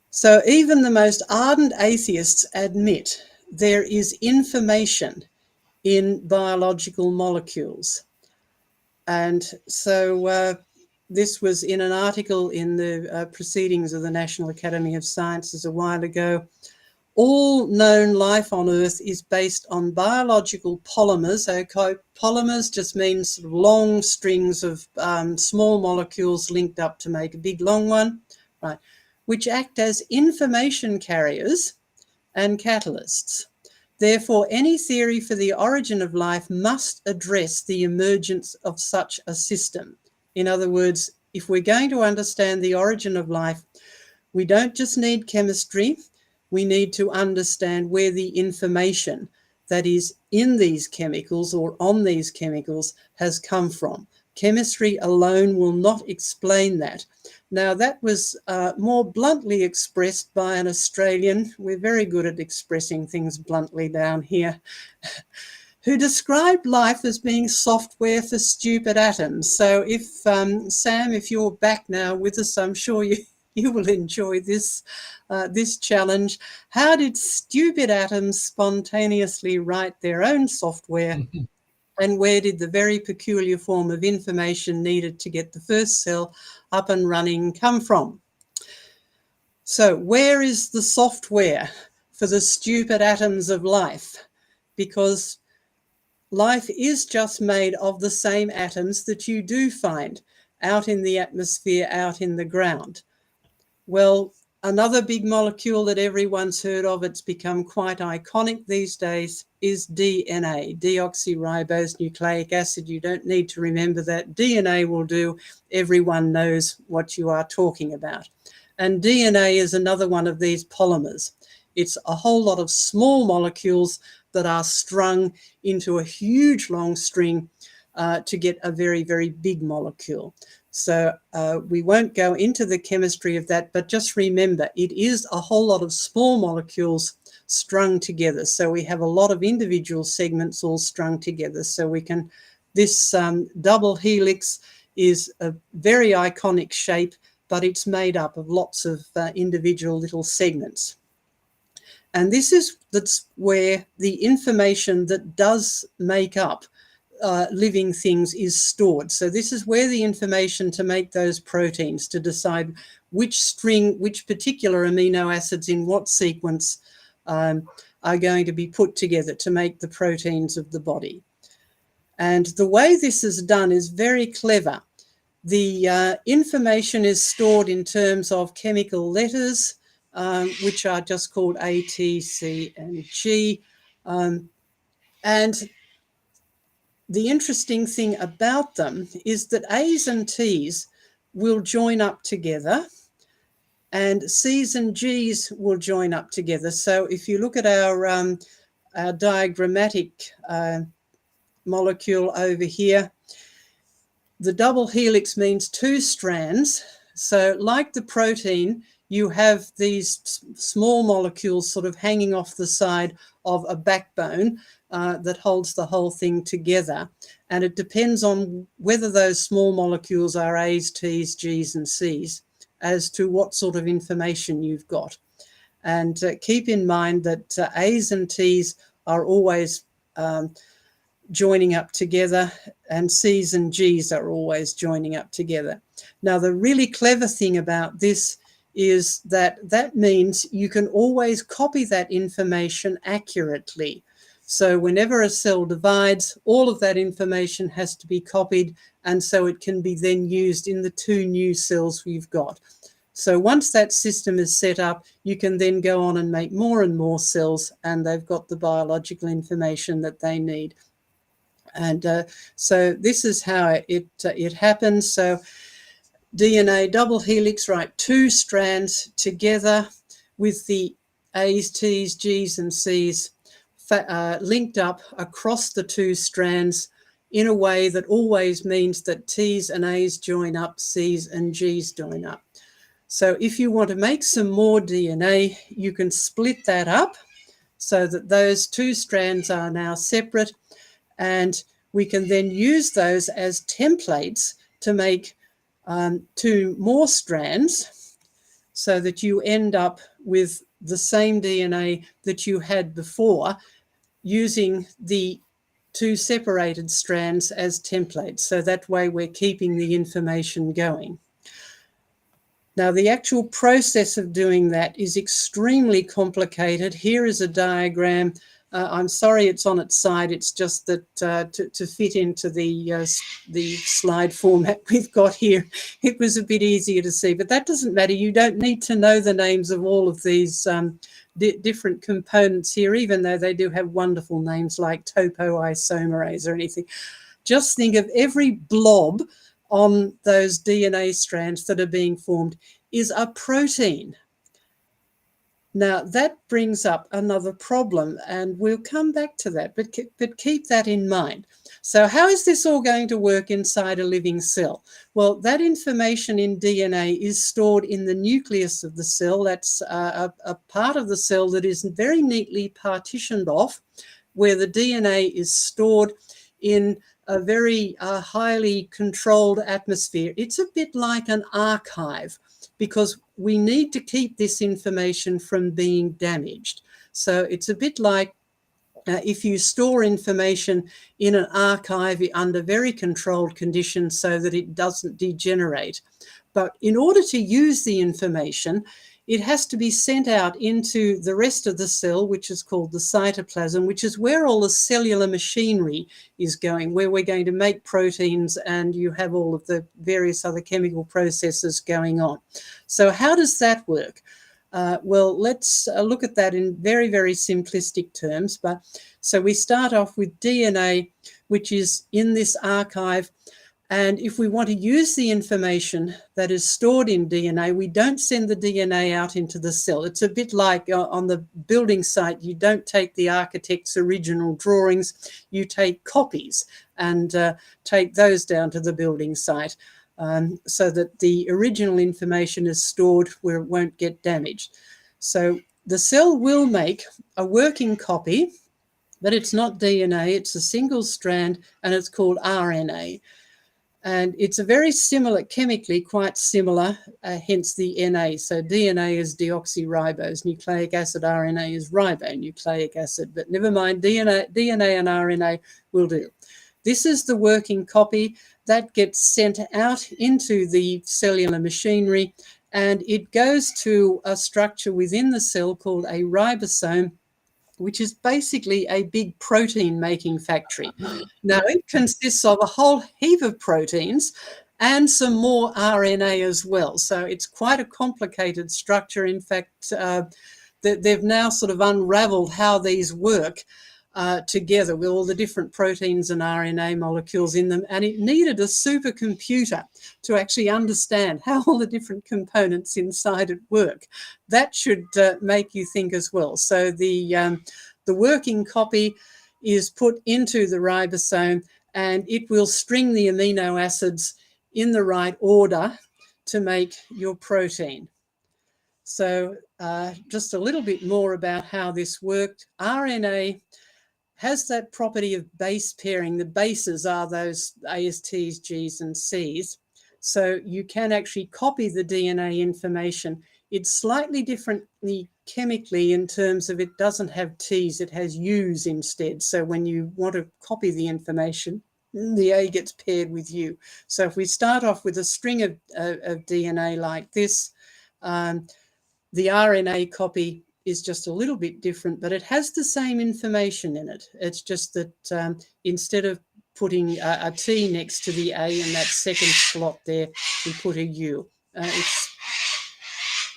So even the most ardent atheists admit there is information in biological molecules. And so this was in an article in the Proceedings of the National Academy of Sciences a while ago. All known life on Earth is based on biological polymers. Okay, polymers just means sort of long strings of small molecules linked up to make a big long one, right? Which act as information carriers and catalysts. Therefore, any theory for the origin of life must address the emergence of such a system. In other words, if we're going to understand the origin of life, we don't just need chemistry, we need to understand where the information that is in these chemicals or on these chemicals has come from. Chemistry alone will not explain that. Now, that was more bluntly expressed by an Australian. We're very good at expressing things bluntly down here, who described life as being software for stupid atoms. So if, Sam, if you're back now with us, I'm sure you will enjoy this, this challenge. How did stupid atoms spontaneously write their own software? And where did the very peculiar form of information needed to get the first cell up and running come from? So where is the software for the stupid atoms of life? Because life is just made of the same atoms that you do find out in the atmosphere, out in the ground. Well, another big molecule that everyone's heard of, it's become quite iconic these days, is DNA, deoxyribose nucleic acid. You don't need to remember that. DNA will do. Everyone knows what you are talking about. And DNA is another one of these polymers. It's a whole lot of small molecules that are strung into a huge long string to get a very, very big molecule. So we won't go into the chemistry of that, but just remember, it is a whole lot of small molecules strung together. So we have a lot of individual segments all strung together. So we can, this double helix is a very iconic shape, but it's made up of lots of individual little segments. And that's where the information that does make up living things is stored. So this is where the information to make those proteins, to decide which string, which particular amino acids in what sequence are going to be put together to make the proteins of the body. And the way this is done is very clever. The information is stored in terms of chemical letters, which are just called A, T, C, and G. And the interesting thing about them is that A's and T's will join up together and C's and G's will join up together. So if you look at our diagrammatic molecule over here, the double helix means two strands. So like the protein, you have these small molecules sort of hanging off the side of a backbone that holds the whole thing together. And it depends on whether those small molecules are A's, T's, G's, and C's as to what sort of information you've got. And keep in mind that A's and T's are always joining up together, and C's and G's are always joining up together. Now, the really clever thing about this is that that means you can always copy that information accurately. So whenever a cell divides, all of that information has to be copied, and so it can be then used in the two new cells we've got. So once that system is set up, you can then go on and make more and more cells, and they've got the biological information that they need. And so this is how it happens. So DNA double helix, right, two strands together with the A's, T's, G's, and C's linked up across the two strands in a way that always means that T's and A's join up, C's and G's join up. So if you want to make some more DNA, you can split that up so that those two strands are now separate, and we can then use those as templates to make two more strands, so that you end up with the same DNA that you had before, using the two separated strands as templates. So that way we're keeping the information going. Now, the actual process of doing that is extremely complicated. Here is a diagram. I'm sorry it's on its side. It's just that to fit into the slide format we've got here, it was a bit easier to see. But that doesn't matter. You don't need to know the names of all of these different components here, even though they do have wonderful names like topoisomerase or anything. Just think of every blob on those DNA strands that are being formed is a protein. Now, that brings up another problem, and we'll come back to that, but keep that in mind. So how is this all going to work inside a living cell? Well, that information in DNA is stored in the nucleus of the cell. That's a part of the cell that is very neatly partitioned off, where the DNA is stored in a very highly controlled atmosphere. It's a bit like an archive, because we need to keep this information from being damaged. So it's a bit like if you store information in an archive under very controlled conditions so that it doesn't degenerate. But in order to use the information, it has to be sent out into the rest of the cell, which is called the cytoplasm, which is where all the cellular machinery is going, where we're going to make proteins, and you have all of the various other chemical processes going on. So how does that work? Well, let's look at that in very, very simplistic terms. So we start off with DNA, which is in this archive. And if we want to use the information that is stored in DNA, we don't send the DNA out into the cell. It's a bit like on the building site, you don't take the architect's original drawings, you take copies and take those down to the building site so that the original information is stored where it won't get damaged. So the cell will make a working copy, but it's not DNA, it's a single strand, and it's called RNA. And it's a very similar, chemically quite similar, hence the Na. So DNA is deoxyribose, nucleic acid, RNA is ribonucleic acid, but never mind, DNA and RNA will do. This is the working copy that gets sent out into the cellular machinery, and it goes to a structure within the cell called a ribosome, which is basically a big protein-making factory. Now, it consists of a whole heap of proteins and some more RNA as well. So it's quite a complicated structure. In fact, they've now sort of unraveled how these work together with all the different proteins and RNA molecules in them. And it needed a supercomputer to actually understand how all the different components inside it work. That should make you think as well. So the working copy is put into the ribosome, and it will string the amino acids in the right order to make your protein. So just a little bit more about how this worked. RNA has that property of base pairing. The bases are those ASTs, Gs, and Cs. So you can actually copy the DNA information. It's slightly differently chemically in terms of it doesn't have Ts, it has Us instead. So when you want to copy the information, the A gets paired with U. So if we start off with a string of DNA like this, the RNA copy is just a little bit different, but it has the same information in it. It's just that instead of putting a T next to the A in that second slot there, we put a U.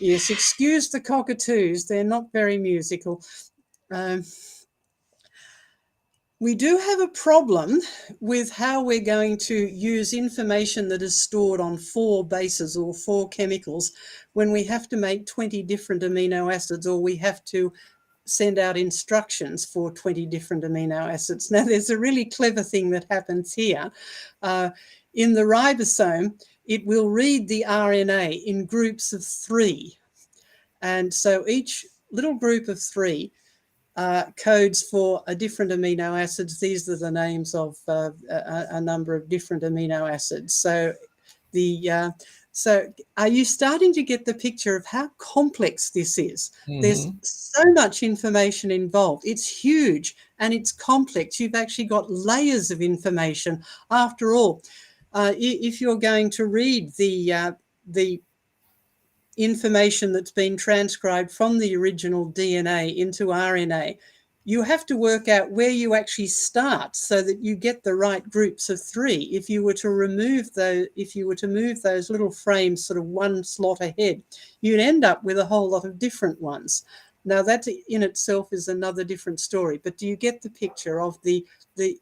Yes, excuse the cockatoos, they're not very musical. We do have a problem with how we're going to use information that is stored on 4 bases or 4 chemicals when we have to make 20 different amino acids, or we have to send out instructions for 20 different amino acids. Now, there's a really clever thing that happens here. In the ribosome, it will read the RNA in groups of 3. And so each little group of 3 codes for a different amino acids. These are the names of a number of different amino acids. So so are you starting to get the picture of how complex this is? Mm-hmm. There's so much information involved. It's huge and it's complex. You've actually got layers of information. After all, if you're going to read the information that's been transcribed from the original DNA into RNA, you have to work out where you actually start so that you get the right groups of 3. If you were to move those little frames sort of one slot ahead, you'd end up with a whole lot of different ones. Now, that in itself is another different story, but do you get the picture of the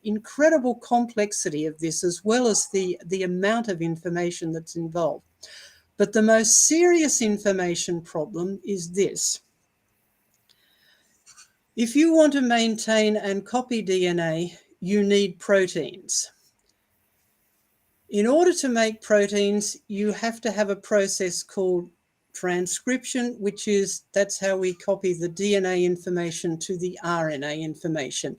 incredible complexity of this, as well as the amount of information that's involved? But the most serious information problem is this. If you want to maintain and copy DNA, you need proteins. In order to make proteins, you have to have a process called transcription, that's how we copy the DNA information to the RNA information.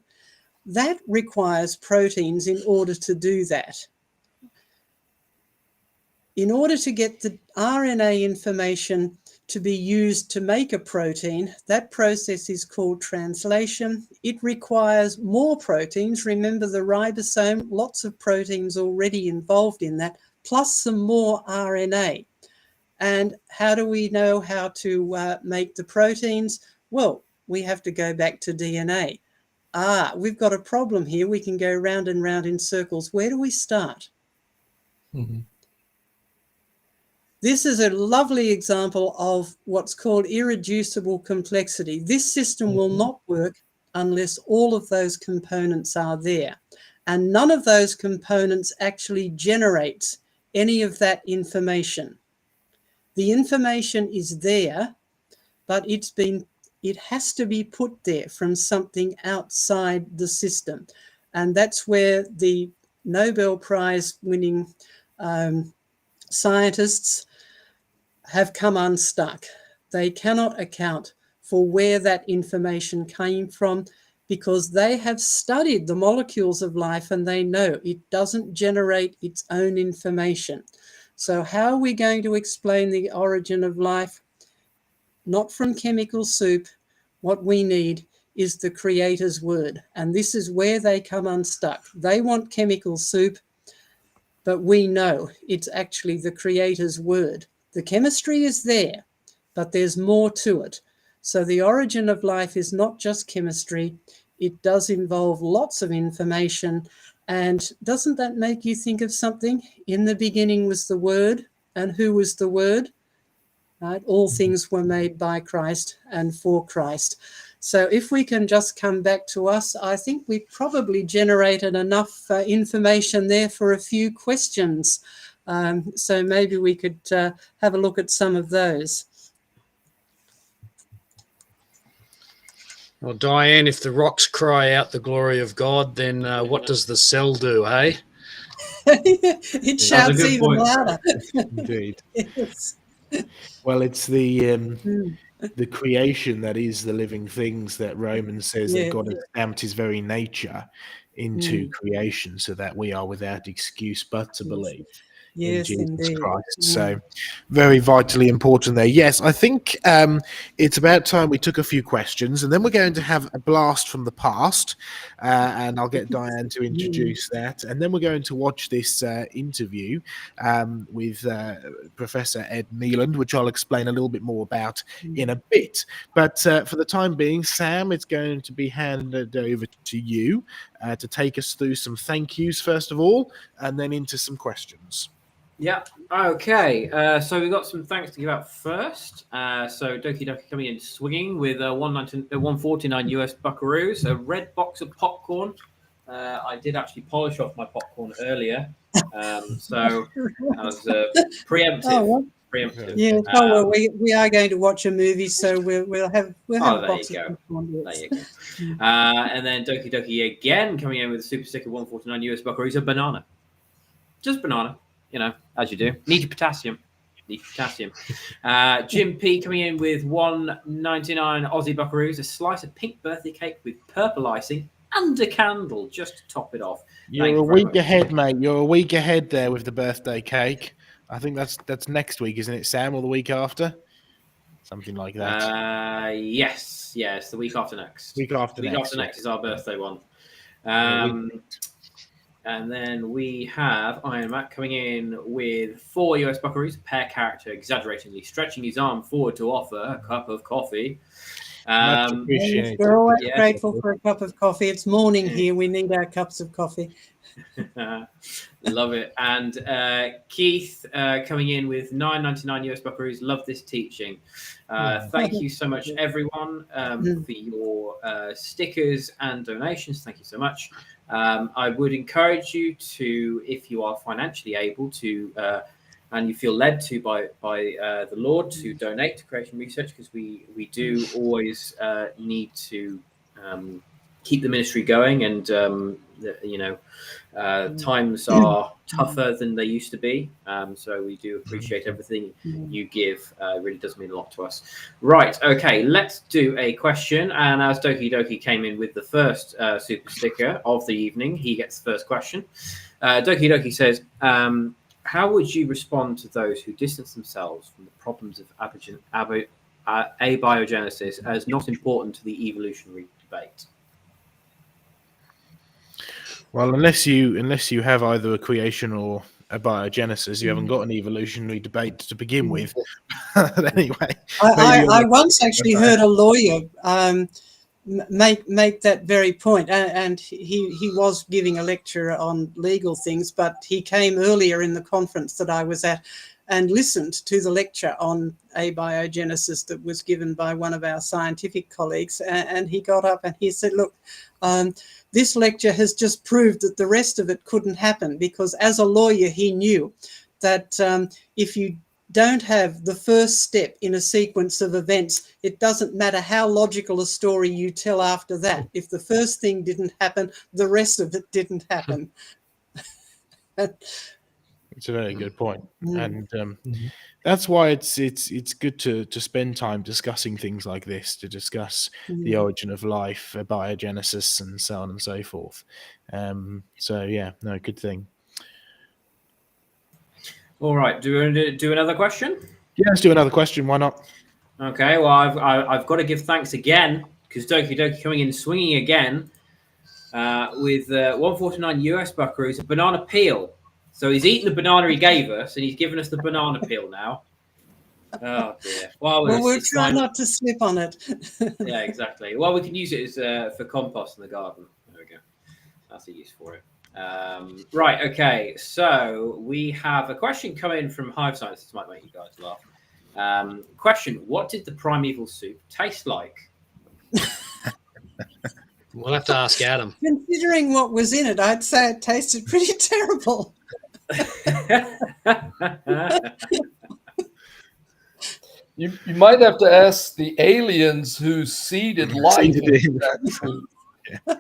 That requires proteins in order to do that. In order to get the RNA information to be used to make a protein, that process is called translation. It requires more proteins. Remember the ribosome, lots of proteins already involved in that, plus some more RNA. And how do we know how to make the proteins? Well, we have to go back to DNA. We've got a problem here. We can go round and round in circles. Where do we start? Mm-hmm. This is a lovely example of what's called irreducible complexity. This system will not work unless all of those components are there. And none of those components actually generates any of that information. The information is there, but it has to be put there from something outside the system. And that's where the Nobel Prize winning scientists have come unstuck. They cannot account for where that information came from, because they have studied the molecules of life and they know it doesn't generate its own information. So how are we going to explain the origin of life? Not from chemical soup. What we need is the Creator's word. And this is where they come unstuck. They want chemical soup, but we know it's actually the Creator's word. The chemistry is there, but there's more to it. So the origin of life is not just chemistry. It does involve lots of information. And doesn't that make you think of something? In the beginning was the Word. And who was the Word? Right? All things were made by Christ and for Christ. So if we can just come back to us, I think we probably generated enough information there for a few questions. So maybe we could have a look at some of those. Well, Diane, if the rocks cry out the glory of God, then what does the cell do, hey? It shouts even louder. Indeed. Yes. Well, it's the creation that is the living things that Romans says that God has stamped his very nature into creation, so that we are without excuse but to believe in Jesus indeed. Christ. So very vitally important there. Yes, I think it's about time we took a few questions, and then we're going to have a blast from the past, and I'll get Diane to introduce that, and then we're going to watch this interview with Professor Ed Kneeland, which I'll explain a little bit more about in a bit. But for the time being, Sam, it's going to be handed over to you to take us through some thank yous first of all, and then into some questions. Yeah. Okay. So we've got some thanks to give out first. So Doki Doki coming in swinging with 149 US buckaroos, a red box of popcorn. I did actually polish off my popcorn earlier, so that was preemptive. Preemptive. Yeah. Oh well, we are going to watch a movie, so we'll have a there box you go. of popcorn. There you go. And then Doki Doki again coming in with a super sticker 149 US Buckaroos, a banana. Just banana, as you do. Need your potassium. Jim P coming in with 199 Aussie Buckaroos, a slice of pink birthday cake with purple icing and a candle just to top it off. You're a week ahead, mate. You're a week ahead there with the birthday cake. I think that's next week, isn't it, Sam, or the week after? Something like that. Yes, the week after next. Week after next is our birthday one. And then we have Iron Mac coming in with 4 US Buckaroos, a pair character exaggeratingly stretching his arm forward to offer a cup of coffee. Much appreciated. We're always grateful for a cup of coffee. It's morning here. We need our cups of coffee. Love it. And Keith coming in with 9.99 US Buckaroos. Love this teaching. Thank you so much, everyone, for your stickers and donations. Thank you so much. I would encourage you to, if you are financially able to, and you feel led to by the Lord, to donate to Creation Research, because we do always need to keep the ministry going, and times are tougher than they used to be. So we do appreciate everything you give. It really does mean a lot to us. Right, okay, let's do a question. And as Doki Doki came in with the first super sticker of the evening, he gets the first question. Doki Doki says, how would you respond to those who distance themselves from the problems of abiogenesis as not important to the evolutionary debate? Well, unless you have either a creation or a biogenesis, you haven't got an evolutionary debate to begin with. But anyway, I once actually heard a lawyer make that very point, and he was giving a lecture on legal things, but he came earlier in the conference that I was at and listened to the lecture on abiogenesis that was given by one of our scientific colleagues, and he got up and he said, look, this lecture has just proved that the rest of it couldn't happen, because as a lawyer he knew that if you don't have the first step in a sequence of events, it doesn't matter how logical a story you tell after that. If the first thing didn't happen, the rest of it didn't happen. It's a very good point. And that's why it's good to spend time discussing things like this, to discuss the origin of life, biogenesis, and so on and so forth. So yeah, no, good thing. All right, do we want to do another question? Yeah, let's do another question. Why not? Okay, well, I've got to give thanks again, because Doki Doki coming in swinging again with 149 US Buckaroos, a banana peel. So he's eaten the banana he gave us, and he's given us the banana peel now. Oh dear. Well, we'll try not to slip on it. Yeah, exactly. Well, we can use it as for compost in the garden. There we go. That's a use for it. Right. Okay. So we have a question coming from Hive Science. This might make you guys laugh. Question: what did the primeval soup taste like? We'll have to ask Adam. Considering what was in it, I'd say it tasted pretty terrible. You might have to ask the aliens who seeded life in that food. Yeah.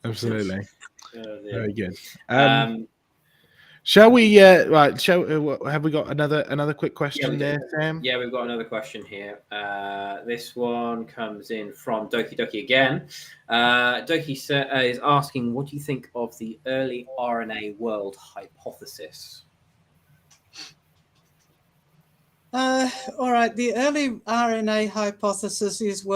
Absolutely. Very good. Shall we? Right. Have we got another quick question there, Sam? Yeah, we've got another question here. This one comes in from Doki Doki again. Doki is asking, what do you think of the early RNA world hypothesis? All right. The early RNA hypothesis is,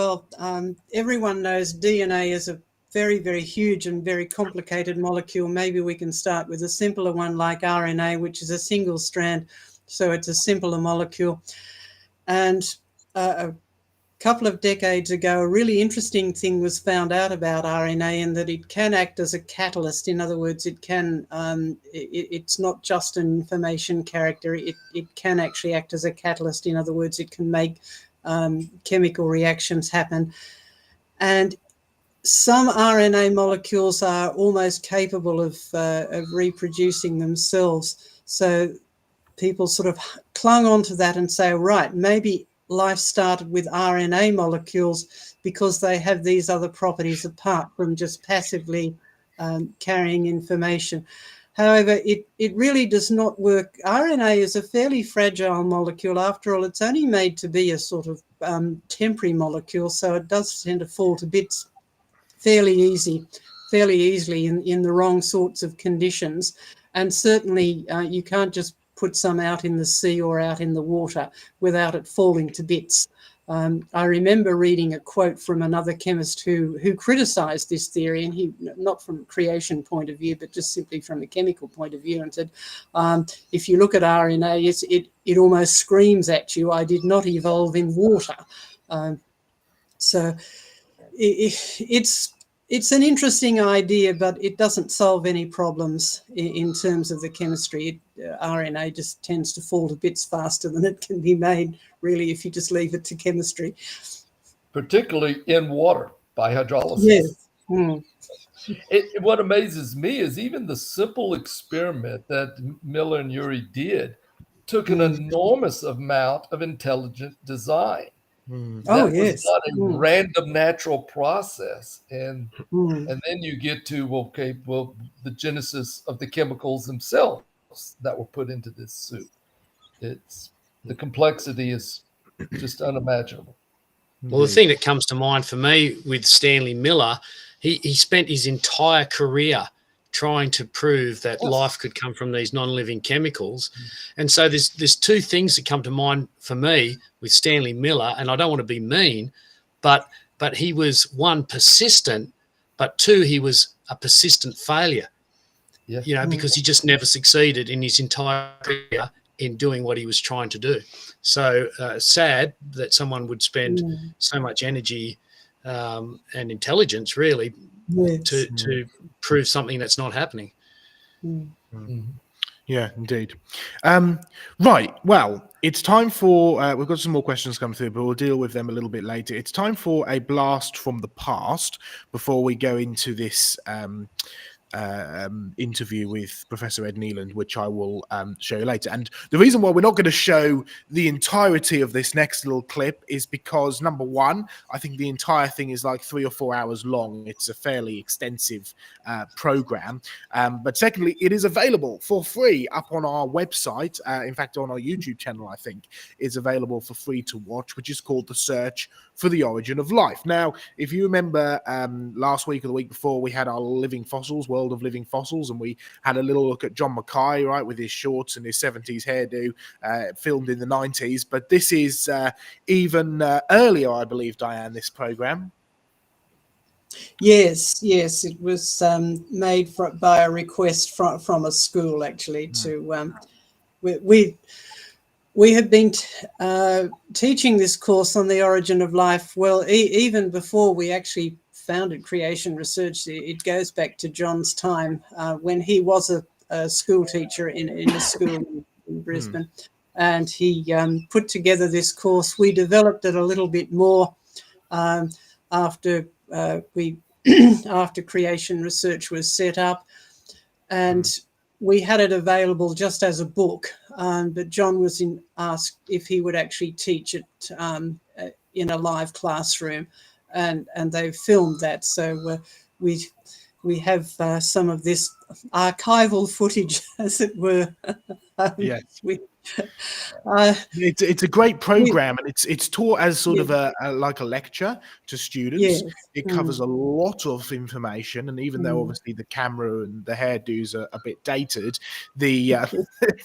everyone knows DNA is a very, very huge and very complicated molecule. Maybe we can start with a simpler one like RNA, which is a single strand, so it's a simpler molecule. And a couple of decades ago, a really interesting thing was found out about RNA, in that it can act as a catalyst. In other words, it can, it's not just an information character, it can actually act as a catalyst. In other words, it can make chemical reactions happen. And some RNA molecules are almost capable of reproducing themselves. So people sort of clung onto that and say, right, maybe life started with RNA molecules because they have these other properties apart from just passively carrying information. However, it really does not work. RNA is a fairly fragile molecule. After all, it's only made to be a sort of temporary molecule, so it does tend to fall to bits fairly easily in the wrong sorts of conditions. And certainly you can't just put some out in the sea or out in the water without it falling to bits. I remember reading a quote from another chemist who criticized this theory, and he, not from a creation point of view, but just simply from a chemical point of view, and said, if you look at RNA, it almost screams at you, I did not evolve in water. So it's an interesting idea, but it doesn't solve any problems in terms of the chemistry. RNA just tends to fall to bits faster than it can be made, really, if you just leave it to chemistry. Particularly in water by hydrolysis. Yes. Mm. What amazes me is even the simple experiment that Miller and Urey did took an enormous amount of intelligent design. That was not a random natural process. And then you get to, the genesis of the chemicals themselves that were put into this soup. The complexity is just unimaginable. Well, the thing that comes to mind for me with Stanley Miller, he spent his entire career trying to prove that life could come from these non-living chemicals. And so there's two things that come to mind for me with Stanley Miller, and I don't want to be mean, but he was, one, persistent, but two, he was a persistent failure, because he just never succeeded in his entire career in doing what he was trying to do. So sad that someone would spend so much energy and intelligence, really, to prove something that's not happening. Yeah, indeed. Right. Well, it's time for, we've got some more questions come through, but we'll deal with them a little bit later. It's time for a blast from the past before we go into this interview with Professor Ed Kneeland, which I will show you later. And the reason why we're not going to show the entirety of this next little clip is because, number one, I think the entire thing is like 3 or 4 hours long. It's a fairly extensive program. But secondly, it is available for free up on our website. In fact, on our YouTube channel, I think, is available for free to watch, which is called The Search for the Origin of Life. Now, if you remember last week or the week before, we had our Living Fossils, World of Living Fossils, and we had a little look at John Mackay, right, with his shorts and his 70s hairdo, filmed in the 90s. But this is even earlier, I believe, Diane, this program. Yes, it was made by a request from a school, actually. To we have been teaching this course on the origin of life, well, even before we actually founded Creation Research. It goes back to John's time when he was a school teacher in a school in Brisbane. And he put together this course. We developed it a little bit more after after Creation Research was set up. And we had it available just as a book, but John was asked if he would actually teach it in a live classroom, and they filmed that. So we have some of this archival footage, as it were. Yes. It's a great program, and it's taught as sort of a like a lecture to students. Yes. It covers a lot of information, and even though obviously the camera and the hairdos are a bit dated, the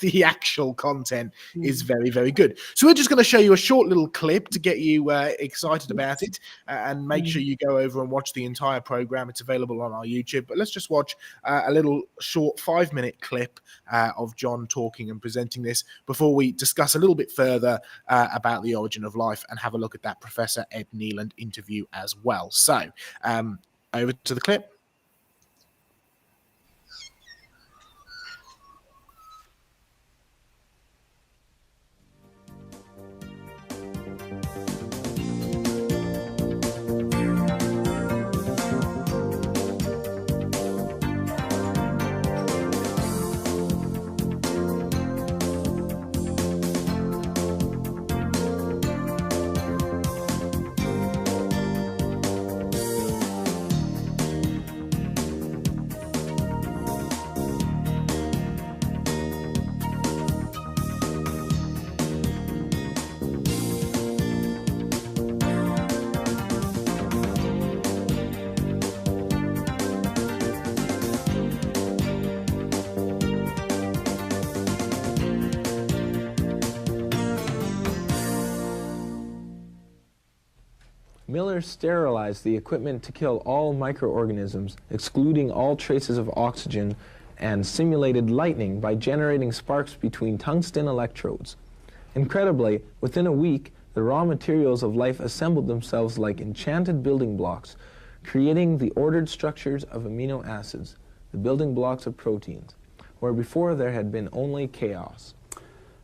the actual content is very, very good. So we're just going to show you a short little clip to get you excited about it, and make sure you go over and watch the entire program. It's available on our YouTube. But let's just watch a little short 5-minute clip of John talking and presenting this before we discuss a little bit further about the origin of life and have a look at that Professor Ed Kneeland interview as well. So over to the clip. Miller sterilized the equipment to kill all microorganisms, excluding all traces of oxygen, and simulated lightning by generating sparks between tungsten electrodes. Incredibly, within a week, the raw materials of life assembled themselves like enchanted building blocks, creating the ordered structures of amino acids, the building blocks of proteins, where before there had been only chaos.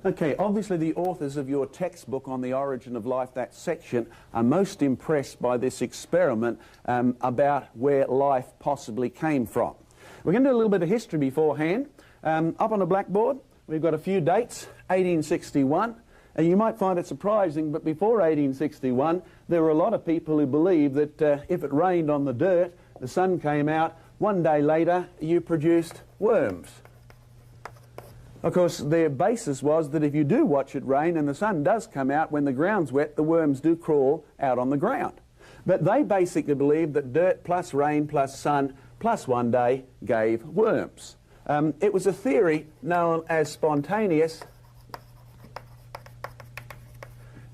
Okay, obviously the authors of your textbook on the origin of life, that section, are most impressed by this experiment about where life possibly came from. We're going to do a little bit of history beforehand. Up on the blackboard, we've got a few dates. 1861. And you might find it surprising, but before 1861, there were a lot of people who believed that if it rained on the dirt, the sun came out, one day later you produced worms. Of course, their basis was that if you do watch it rain and the sun does come out, when the ground's wet, the worms do crawl out on the ground. But they basically believed that dirt plus rain plus sun plus one day gave worms. It was a theory known as spontaneous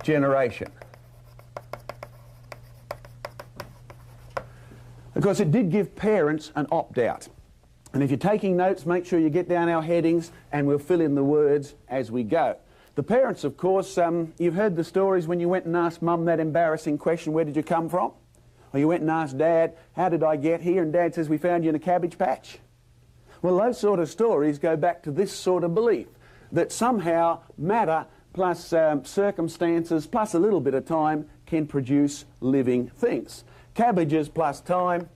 generation. Of course, it did give parents an opt-out. And if you're taking notes, make sure you get down our headings and we'll fill in the words as we go. The parents, of course, you've heard the stories when you went and asked Mum that embarrassing question, where did you come from? Or you went and asked Dad, how did I get here? And Dad says, we found you in a cabbage patch. Well, those sort of stories go back to this sort of belief, that somehow matter plus circumstances plus a little bit of time can produce living things. Cabbages plus time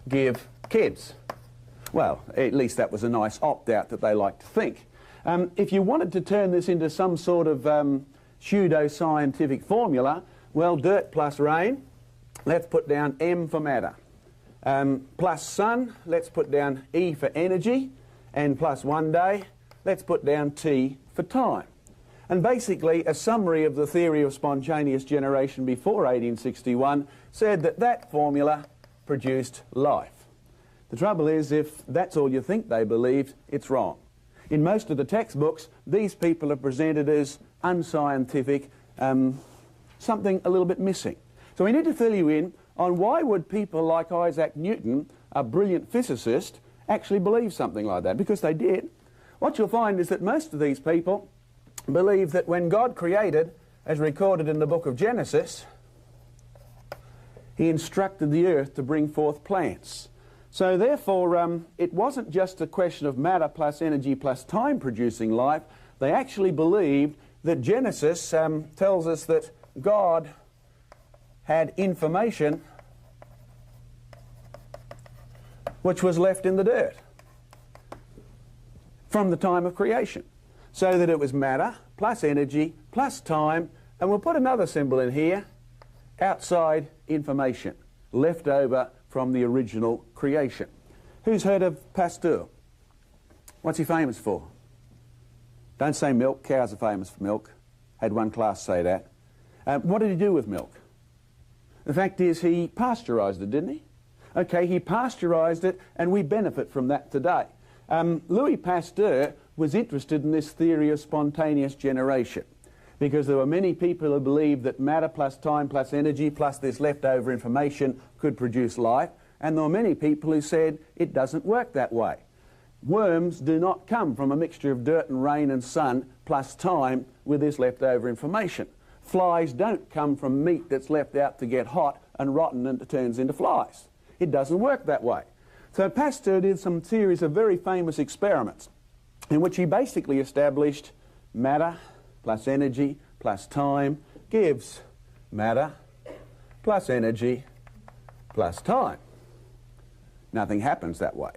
give kids. Well, at least that was a nice opt-out that they like to think. If you wanted to turn this into some sort of pseudo-scientific formula, well, dirt plus rain, let's put down M for matter. Plus sun, let's put down E for energy. And plus one day, let's put down T for time. And basically, a summary of the theory of spontaneous generation before 1861 said that that formula produced life. The trouble is, if that's all you think they believed, it's wrong. In most of the textbooks, these people are presented as unscientific, something a little bit missing. So we need to fill you in on why would people like Isaac Newton, a brilliant physicist, actually believe something like that, because they did. What you'll find is that most of these people believe that when God created, as recorded in the book of Genesis, he instructed the earth to bring forth plants. So therefore, it wasn't just a question of matter plus energy plus time producing life. They actually believed that Genesis tells us that God had information which was left in the dirt from the time of creation. So that it was matter plus energy plus time, and we'll put another symbol in here, outside information, left over from the original creation. Who's heard of Pasteur? What's he famous for? Don't say milk. Cows are famous for milk. Had one class say that. What did he do with milk? The fact is he pasteurized it, didn't he? Okay, he pasteurized it, and we benefit from that today. Louis Pasteur was interested in this theory of spontaneous generation because there were many people who believed that matter plus time plus energy plus this leftover information could produce life, and there were many people who said it doesn't work that way. Worms do not come from a mixture of dirt and rain and sun plus time with this leftover information. Flies don't come from meat that's left out to get hot and rotten and it turns into flies. It doesn't work that way. So Pasteur did some series of very famous experiments in which he basically established matter plus energy plus time gives matter plus energy plus time. Nothing happens that way.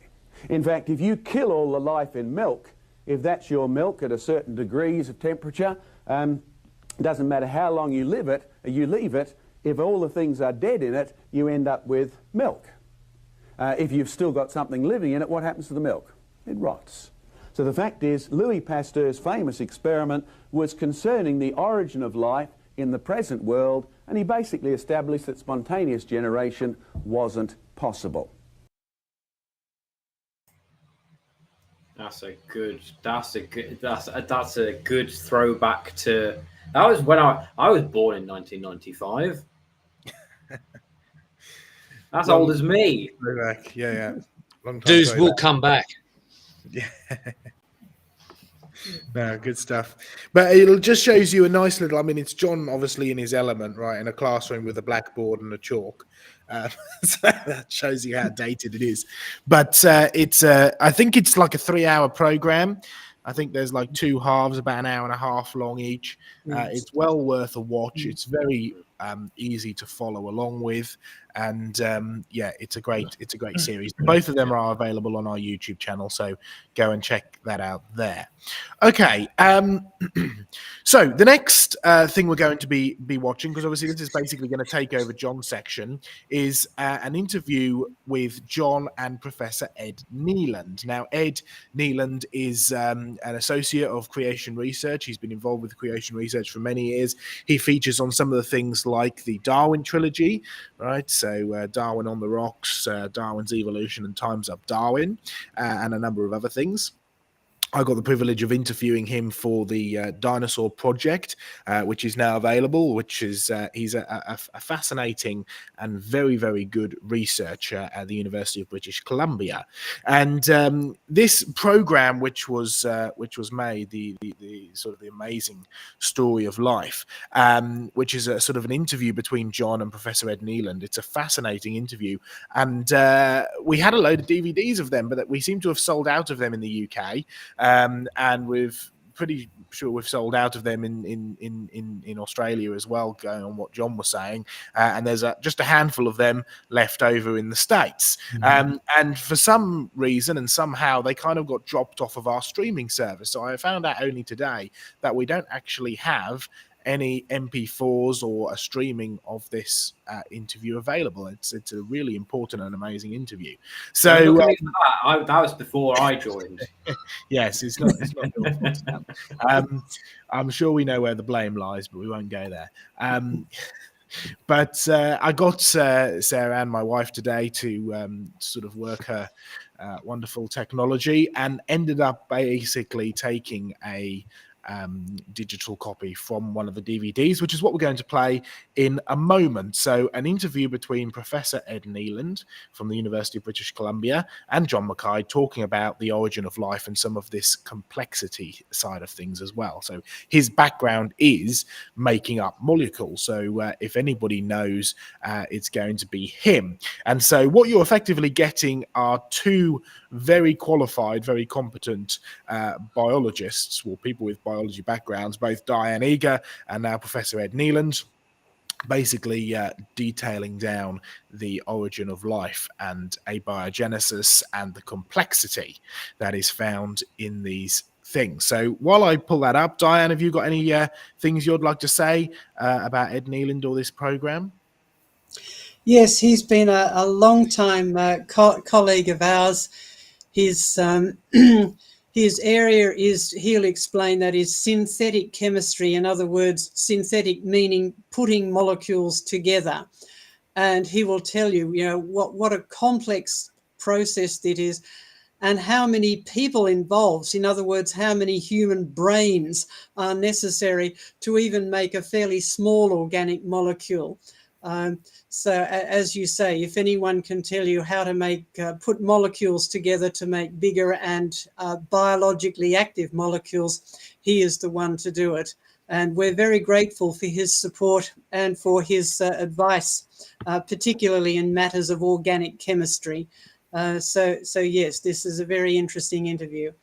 In fact, if you kill all the life in milk, if that's your milk at a certain degrees of temperature, doesn't matter how long you leave it, if all the things are dead in it, you end up with milk. If you've still got something living in it, what happens to the milk? It rots. So the fact is, Louis Pasteur's famous experiment was concerning the origin of life in the present world, and he basically established that spontaneous generation wasn't possible. That's a good throwback to, that was when I was born in 1995. That's old as me. Back. Yeah. Long time Dudes ago. will come back. Yeah. No, good stuff. But it just shows you a nice little. I mean, it's John obviously in his element, right, in a classroom with a blackboard and a chalk. So that shows you how dated it is. But it's. I think it's like a 3-hour program. I think there's like 2 halves, about an hour and a half long each. It's well worth a watch. It's very easy to follow along with, and it's a great series. Both of them are available on our YouTube channel, so go and check that out there. Okay, so the next thing we're going to be watching, because obviously this is basically going to take over John's section, is an interview with John and Professor Ed Kneeland. Now, Ed Kneeland is an associate of creation research. He's been involved with creation research for many years. He features on some of the things like the Darwin trilogy, right? So Darwin on the Rocks, Darwin's Evolution, and Time's Up Darwin, and a number of other things. I got the privilege of interviewing him for the Dinosaur Project, which is now available, which is he's a fascinating and very, very good researcher at the University of British Columbia. And this program, which was made, the sort of the amazing story of life, which is a sort of an interview between John and Professor Ed Kneeland. It's a fascinating interview. And we had a load of DVDs of them, but we seem to have sold out of them in the UK. And we've pretty sure we've sold out of them in Australia as well, going on what John was saying. And there's just a handful of them left over in the States. And for some reason and somehow they kind of got dropped off of our streaming service. So I found out only today that we don't actually have any MP4s or a streaming of this interview available. It's a really important and amazing interview. So that was before I joined. Yes, it's not your fault. I'm sure we know where the blame lies, but we won't go there. But I got Sarah and my wife today to sort of work her wonderful technology, and ended up basically taking a digital copy from one of the DVDs, which is what we're going to play in a moment. So an interview between Professor Ed Kneeland from the University of British Columbia and John Mackay talking about the origin of life and some of this complexity side of things as well. So his background is making up molecules. So if anybody knows, it's going to be him. And so what you're effectively getting are 2 very qualified, very competent biologists, or people with biology backgrounds, both Diane Eager and now Professor Ed Kneeland, basically detailing down the origin of life and abiogenesis and the complexity that is found in these things. So while I pull that up, Diane, have you got any things you'd like to say about Ed Kneeland or this program? Yes, he's been a long-time colleague of ours. His area is, he'll explain, that is synthetic chemistry. In other words, synthetic meaning putting molecules together. And he will tell you, what a complex process it is, and how many people involved. In other words, how many human brains are necessary to even make a fairly small organic molecule. So as you say, if anyone can tell you how to put molecules together to make bigger and biologically active molecules, he is the one to do it. And we're very grateful for his support and for his advice, particularly in matters of organic chemistry. So yes, this is a very interesting interview.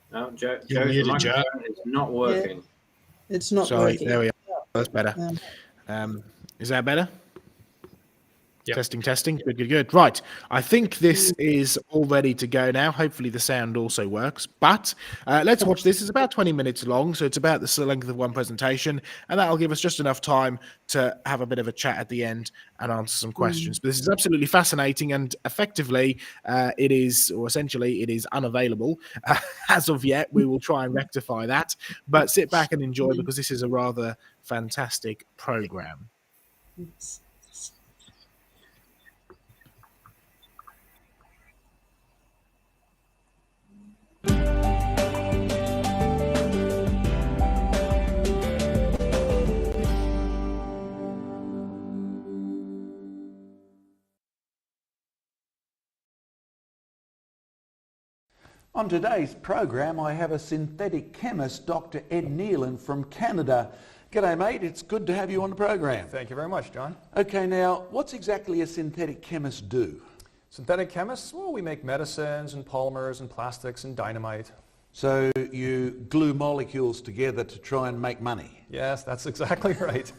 No, Joe's muted, microphone is not working. Yeah, it's not Sorry, working. there we are. That's better. Is that better? Yep. Testing. Good. Right. I think this is all ready to go now. Hopefully the sound also works. But let's watch this. It's about 20 minutes long, so it's about the length of one presentation, and that'll give us just enough time to have a bit of a chat at the end and answer some questions. But this is absolutely fascinating, and effectively it is unavailable as of yet. We will try and rectify that, but sit back and enjoy, because this is a rather fantastic program. On today's program, I have a synthetic chemist, Dr. Ed Kneeland from Canada. G'day, mate. It's good to have you on the program. Thank you very much, John. Okay, now, what's exactly a synthetic chemist do? Synthetic chemists, well, we make medicines and polymers and plastics and dynamite. So you glue molecules together to try and make money? Yes, that's exactly right.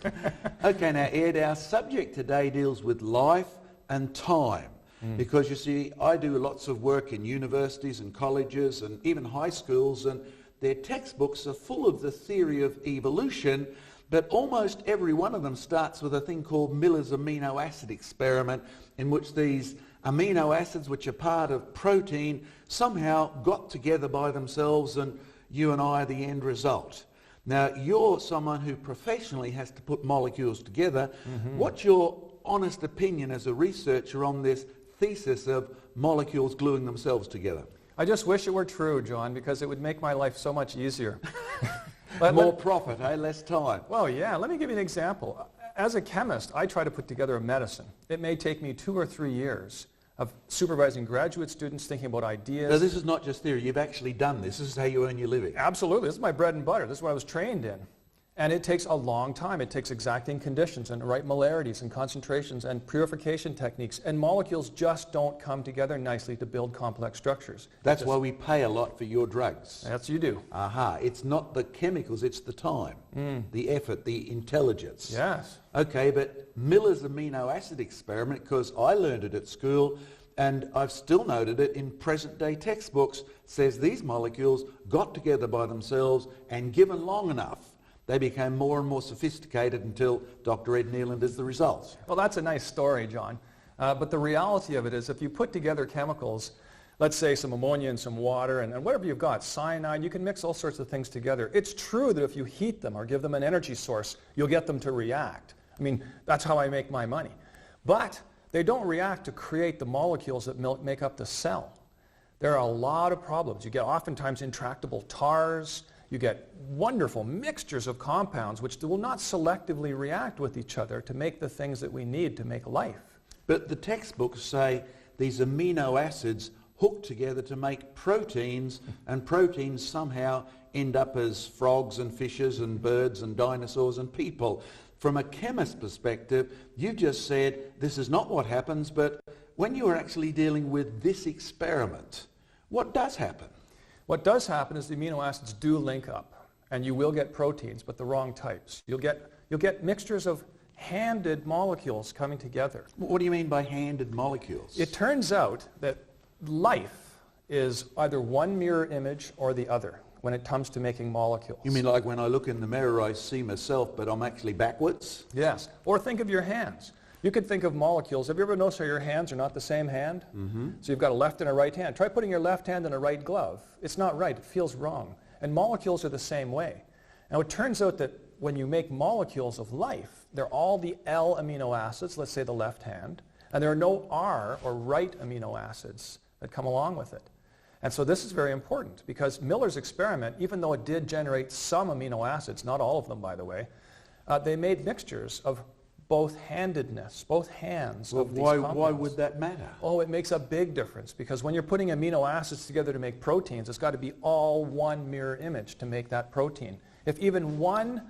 Okay, now, Ed, our subject today deals with life and time. Because you see, I do lots of work in universities and colleges and even high schools, and their textbooks are full of the theory of evolution, but almost every one of them starts with a thing called Miller's amino acid experiment, in which these amino acids, which are part of protein, somehow got together by themselves, and you and I are the end result. Now, you're someone who professionally has to put molecules together. What's your honest opinion as a researcher on this thesis of molecules gluing themselves together? I just wish it were true, John, because it would make my life so much easier. More profit, eh? Less time. Well, yeah, let me give you an example. As a chemist, I try to put together a medicine. It may take me 2 or 3 years of supervising graduate students, thinking about ideas. Now, this is not just theory. You've actually done this. This is how you earn your living. Absolutely. This is my bread and butter. This is what I was trained in. And it takes a long time. It takes exacting conditions and right molarities and concentrations and purification techniques. And molecules just don't come together nicely to build complex structures. That's why we pay a lot for your drugs. That's you do. Aha. It's not the chemicals, it's the time, the effort, the intelligence. Yes. Okay, but Miller's amino acid experiment, because I learned it at school, and I've still noted it in present-day textbooks, says these molecules got together by themselves, and given long enough, they became more and more sophisticated until Dr. Ed Kneeland is the result. Well, that's a nice story, John. But the reality of it is if you put together chemicals, let's say some ammonia and some water and whatever you've got, cyanide, you can mix all sorts of things together. It's true that if you heat them or give them an energy source, you'll get them to react. I mean, that's how I make my money. But they don't react to create the molecules that make up the cell. There are a lot of problems. You get oftentimes intractable tars. You get wonderful mixtures of compounds which will not selectively react with each other to make the things that we need to make life. But the textbooks say these amino acids hook together to make proteins, and proteins somehow end up as frogs and fishes and birds and dinosaurs and people. From a chemist's perspective, you just said this is not what happens, but when you are actually dealing with this experiment, what does happen? What does happen is the amino acids do link up, and you will get proteins, but the wrong types. You'll get mixtures of handed molecules coming together. What do you mean by handed molecules? It turns out that life is either one mirror image or the other when it comes to making molecules. You mean like when I look in the mirror I see myself, but I'm actually backwards? Yes. Or think of your hands. You could think of molecules. Have you ever noticed how your hands are not the same hand? So you've got a left and a right hand. Try putting your left hand in a right glove. It's not right. It feels wrong. And molecules are the same way. Now it turns out that when you make molecules of life, they're all the L amino acids, let's say the left hand, and there are no R or right amino acids that come along with it. And so this is very important because Miller's experiment, even though it did generate some amino acids, not all of them by the way, they made mixtures of both handedness, both hands of these compounds. Why would that matter? Oh, it makes a big difference because when you're putting amino acids together to make proteins, it's got to be all one mirror image to make that protein. If even one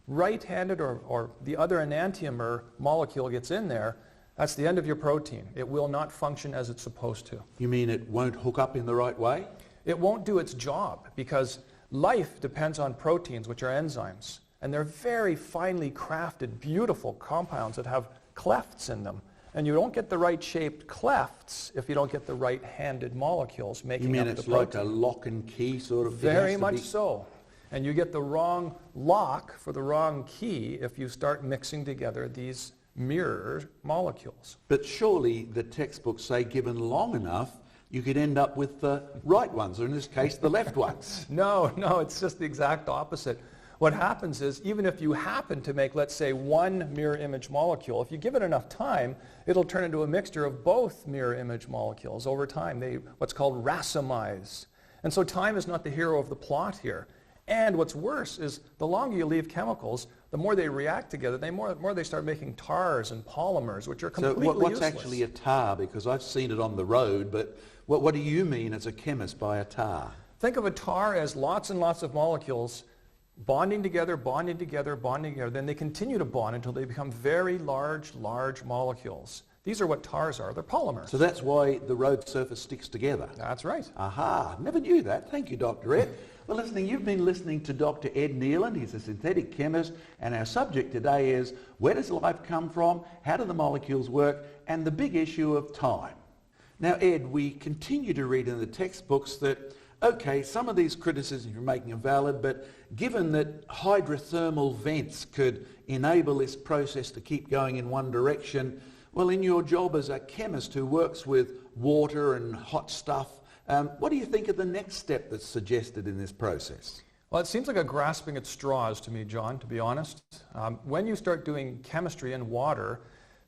right-handed or the other enantiomer molecule gets in there, that's the end of your protein. It will not function as it's supposed to. You mean it won't hook up in the right way? It won't do its job because life depends on proteins, which are enzymes. And they're very finely crafted, beautiful compounds that have clefts in them. And you don't get the right shaped clefts if you don't get the right handed molecules making up the protein. You mean it's like a lock and key sort of thing? Very much so. And you get the wrong lock for the wrong key if you start mixing together these mirror molecules. But surely the textbooks say given long enough, you could end up with the right ones, or in this case, the left ones. No, it's just the exact opposite. What happens is, even if you happen to make, let's say, one mirror image molecule, if you give it enough time, it'll turn into a mixture of both mirror image molecules over time. They what's called racemize. And so time is not the hero of the plot here. And what's worse is the longer you leave chemicals, the more they react together, the more they start making tars and polymers, which are completely what's useless. actually a tar? Because I've seen it on the road, but what do you mean as a chemist by a tar? Think of a tar as lots and lots of molecules bonding together, bonding together, bonding together. Then they continue to bond until they become very large molecules. These are what tars are. They're polymers. So that's why the road surface sticks together. That's right. Aha, never knew that. Thank you, Dr. Ed. Well, you've been listening to Dr. Ed Kneeland. He's a synthetic chemist, and our subject today is where does life come from, how do the molecules work, and the big issue of time. Now, Ed, we continue to read in the textbooks that, okay, some of these criticisms you're making are valid, but given that hydrothermal vents could enable this process to keep going in one direction, well, in your job as a chemist who works with water and hot stuff, what do you think of the next step that's suggested in this process? Well, it seems like a grasping at straws to me, John, to be honest. When you start doing chemistry in water,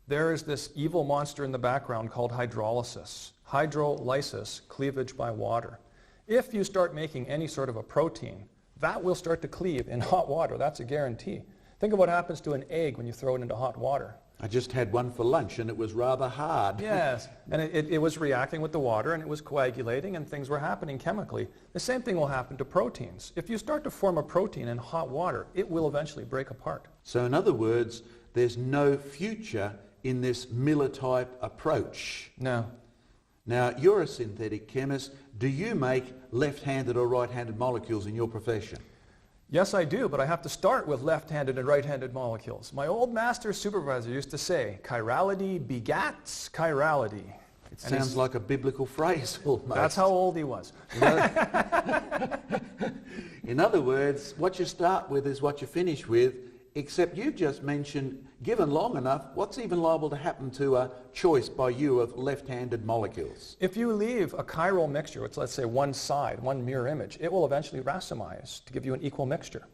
there is this evil monster in the background called hydrolysis. Hydrolysis, cleavage by water. If you start making any sort of a protein, that will start to cleave in hot water. That's a guarantee. Think of what happens to an egg when you throw it into hot water. I just had one for lunch and it was rather hard. Yes, and it was reacting with the water and it was coagulating and things were happening chemically. The same thing will happen to proteins. If you start to form a protein in hot water, it will eventually break apart. So in other words, there's no future in this Miller-type approach. No. Now, you're a synthetic chemist. Do you make left-handed or right-handed molecules in your profession? Yes, I do, but I have to start with left-handed and right-handed molecules. My old master supervisor used to say, chirality begats chirality. It sounds like a biblical phrase almost. That's how old he was. In other words, what you start with is what you finish with, except you've just mentioned, given long enough, what's even liable to happen to a choice by you of left-handed molecules? If you leave a chiral mixture, which let's say one side, one mirror image, it will eventually racemize to give you an equal mixture.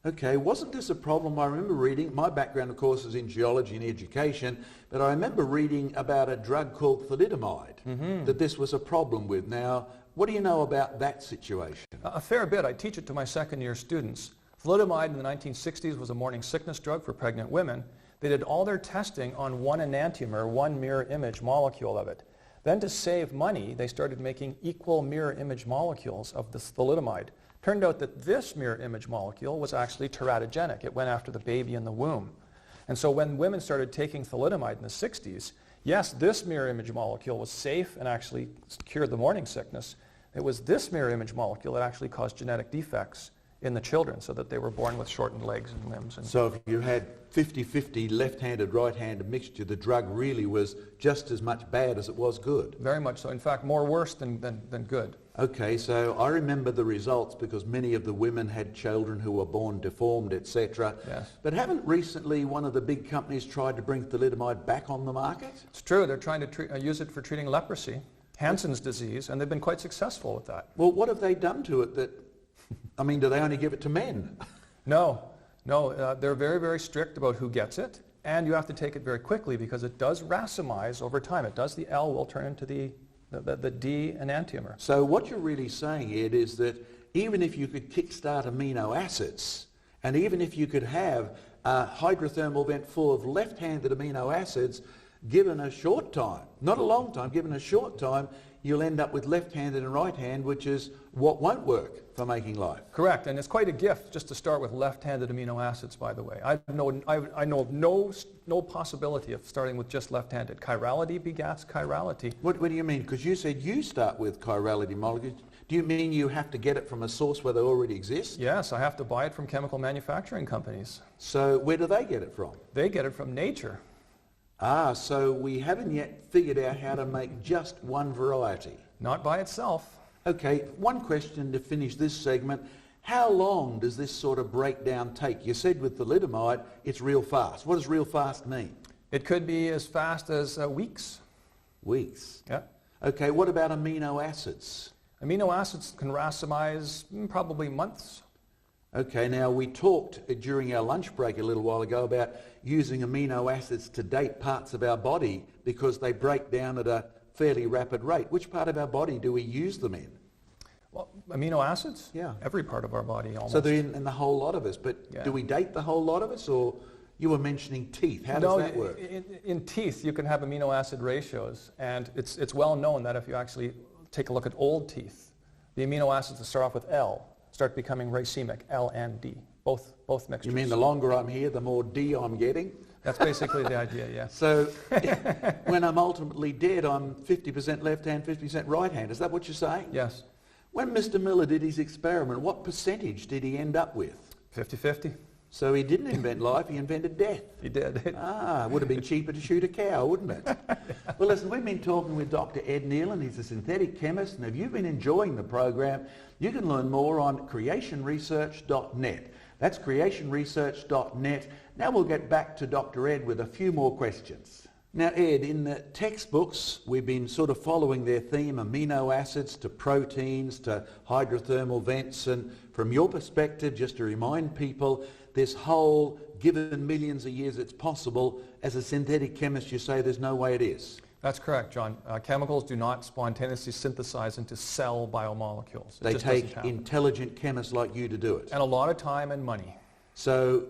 Okay, wasn't this a problem? I remember reading, my background of course is in geology and education, but I remember reading about a drug called thalidomide, that this was a problem with. Now, what do you know about that situation? A fair bit. I teach it to my second-year students. Thalidomide in the 1960s was a morning sickness drug for pregnant women. They did all their testing on one enantiomer, one mirror image molecule of it. Then to save money, they started making equal mirror image molecules of this thalidomide. Turned out that this mirror image molecule was actually teratogenic. It went after the baby in the womb. And so when women started taking thalidomide in the 60s, yes, this mirror image molecule was safe and actually cured the morning sickness. It was this mirror image molecule that actually caused genetic defects in the children so that they were born with shortened legs and limbs. So if you had 50-50 left-handed, right-handed mixture, the drug really was just as much bad as it was good? Very much so. In fact, more worse than good. Okay, so I remember the results because many of the women had children who were born deformed, etc. Yes. But haven't recently one of the big companies tried to bring thalidomide back on the market? It's true. They're trying to use it for treating leprosy, Hansen's disease, and they've been quite successful with that. Well, what have they done to it that, I mean, do they only give it to men? No. They're very, very strict about who gets it, and you have to take it very quickly because it does racemize over time. It does, the L will turn into the D enantiomer. So what you're really saying, Ed, is that even if you could kickstart amino acids, and even if you could have a hydrothermal vent full of left-handed amino acids, given a short time, not a long time, given a short time, you'll end up with left-handed and right-hand, which is what won't work for making life. Correct, and it's quite a gift just to start with left-handed amino acids, by the way. I know of no possibility of starting with just left-handed. Chirality begats chirality. What do you mean? Because you said you start with chirality molecules. Do you mean you have to get it from a source where they already exist? Yes, I have to buy it from chemical manufacturing companies. So where do they get it from? They get it from nature. Ah, so we haven't yet figured out how to make just one variety. Not by itself. Okay, one question to finish this segment. How long does this sort of breakdown take? You said with thalidomide, it's real fast. What does real fast mean? It could be as fast as weeks. Weeks? Yeah. Okay, what about amino acids? Amino acids can racemize probably months. Okay, now we talked during our lunch break a little while ago about using amino acids to date parts of our body because they break down at a fairly rapid rate. Which part of our body do we use them in? Well, amino acids? Yeah. Every part of our body almost. So they're in the whole lot of us, but Yeah. do we date the whole lot of us, or you were mentioning teeth? How does that work? In teeth, you can have amino acid ratios, and it's well known that if you actually take a look at old teeth, the amino acids that start off with L start becoming racemic, L and D, both mixtures. You mean the longer I'm here, the more D I'm getting? That's basically the idea, yeah. So when I'm ultimately dead, I'm 50% left hand, 50% right hand. Is that what you're saying? Yes. When Mr. Miller did his experiment, what percentage did he end up with? 50-50. So he didn't invent life, he invented death. He did. It would have been cheaper to shoot a cow, wouldn't it? Well, listen, we've been talking with Dr. Ed Kneeland. He's a synthetic chemist, and if you've been enjoying the program, you can learn more on creationresearch.net. That's creationresearch.net. Now we'll get back to Dr. Ed with a few more questions. Now, Ed, in the textbooks, we've been sort of following their theme, amino acids to proteins to hydrothermal vents, and from your perspective, just to remind people, this whole, given millions of years it's possible, as a synthetic chemist, you say there's no way it is. That's correct, John. Chemicals do not spontaneously synthesize into cell biomolecules. They take intelligent chemists like you to do it. And a lot of time and money. So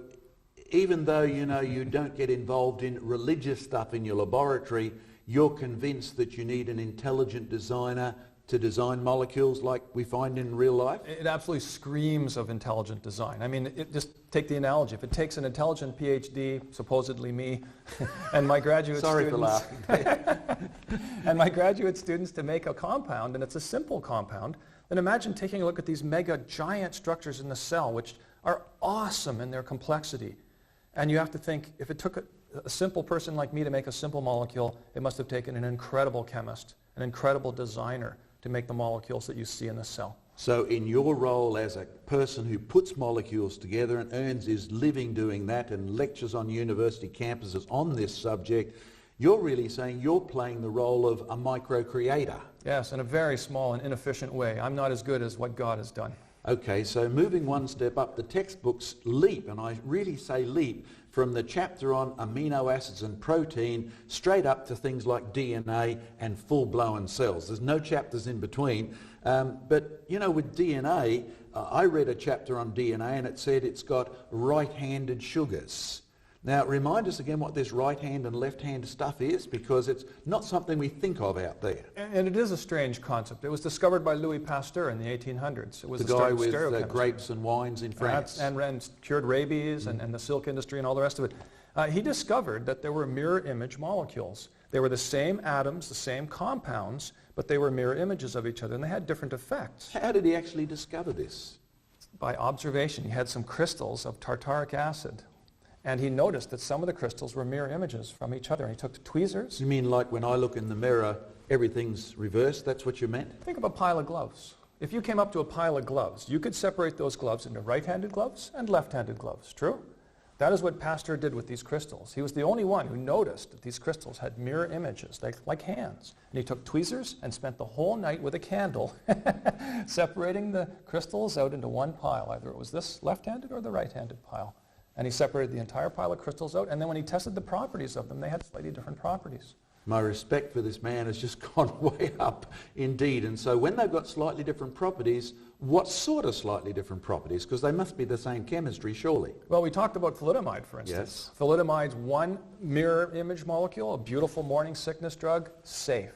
even though you don't get involved in religious stuff in your laboratory, you're convinced that you need an intelligent designer to design molecules like we find in real life? It absolutely screams of intelligent design. I mean, just take the analogy. If it takes an intelligent PhD, supposedly me, and my graduate Sorry students... for laughing. and my graduate students to make a compound, and it's a simple compound, then imagine taking a look at these mega giant structures in the cell, which are awesome in their complexity. And you have to think, if it took a simple person like me to make a simple molecule, it must have taken an incredible chemist, an incredible designer to make the molecules that you see in the cell. So in your role as a person who puts molecules together and earns his living doing that and lectures on university campuses on this subject, you're really saying you're playing the role of a micro-creator. Yes, in a very small and inefficient way. I'm not as good as what God has done. Okay, so moving one step up, the textbooks leap, and I really say leap, from the chapter on amino acids and protein straight up to things like DNA and full-blown cells. There's no chapters in between. But, with DNA, I read a chapter on DNA and it said it's got right-handed sugars. Now, remind us again what this right-hand and left-hand stuff is, because it's not something we think of out there. And it is a strange concept. It was discovered by Louis Pasteur in the 1800s. It was the guy with grapes and wines in France. And cured rabies and the silk industry and all the rest of it. He discovered that there were mirror image molecules. They were the same atoms, the same compounds, but they were mirror images of each other, and they had different effects. How did he actually discover this? By observation. He had some crystals of tartaric acid. And he noticed that some of the crystals were mirror images from each other. And he took tweezers. You mean like when I look in the mirror, everything's reversed? That's what you meant? Think of a pile of gloves. If you came up to a pile of gloves, you could separate those gloves into right-handed gloves and left-handed gloves. True? That is what Pasteur did with these crystals. He was the only one who noticed that these crystals had mirror images, like hands. And he took tweezers and spent the whole night with a candle separating the crystals out into one pile. Either it was this left-handed or the right-handed pile. And he separated the entire pile of crystals out, and then when he tested the properties of them, they had slightly different properties. My respect for this man has just gone way up indeed. And so when they've got slightly different properties, what sort of slightly different properties? Because they must be the same chemistry, surely. Well, we talked about thalidomide, for instance. Yes. Thalidomide's one mirror image molecule, a beautiful morning sickness drug, safe.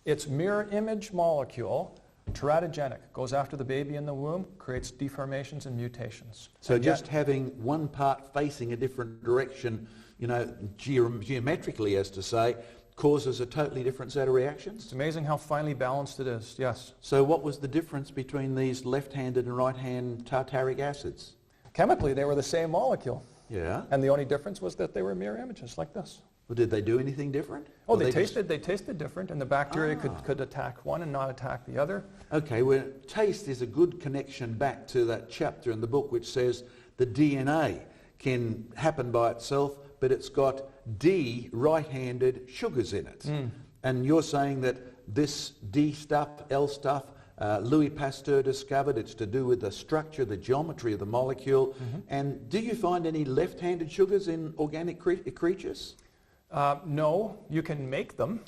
Its mirror image molecule, teratogenic, goes after the baby in the womb, creates deformations and mutations. So and just having one part facing a different direction, geometrically as to say, causes a totally different set of reactions? It's amazing how finely balanced it is, yes. So what was the difference between these left-handed and right-hand tartaric acids? Chemically, they were the same molecule. Yeah. And the only difference was that they were mirror images, like this. Well, did they do anything different? Oh, they tasted different, and the bacteria could attack one and not attack the other. Okay, well, taste is a good connection back to that chapter in the book which says the DNA can happen by itself, but it's got D right-handed sugars in it. And you're saying that this D stuff, L stuff, Louis Pasteur discovered it's to do with the structure, the geometry of the molecule. And do you find any left-handed sugars in organic creatures? No, you can make them.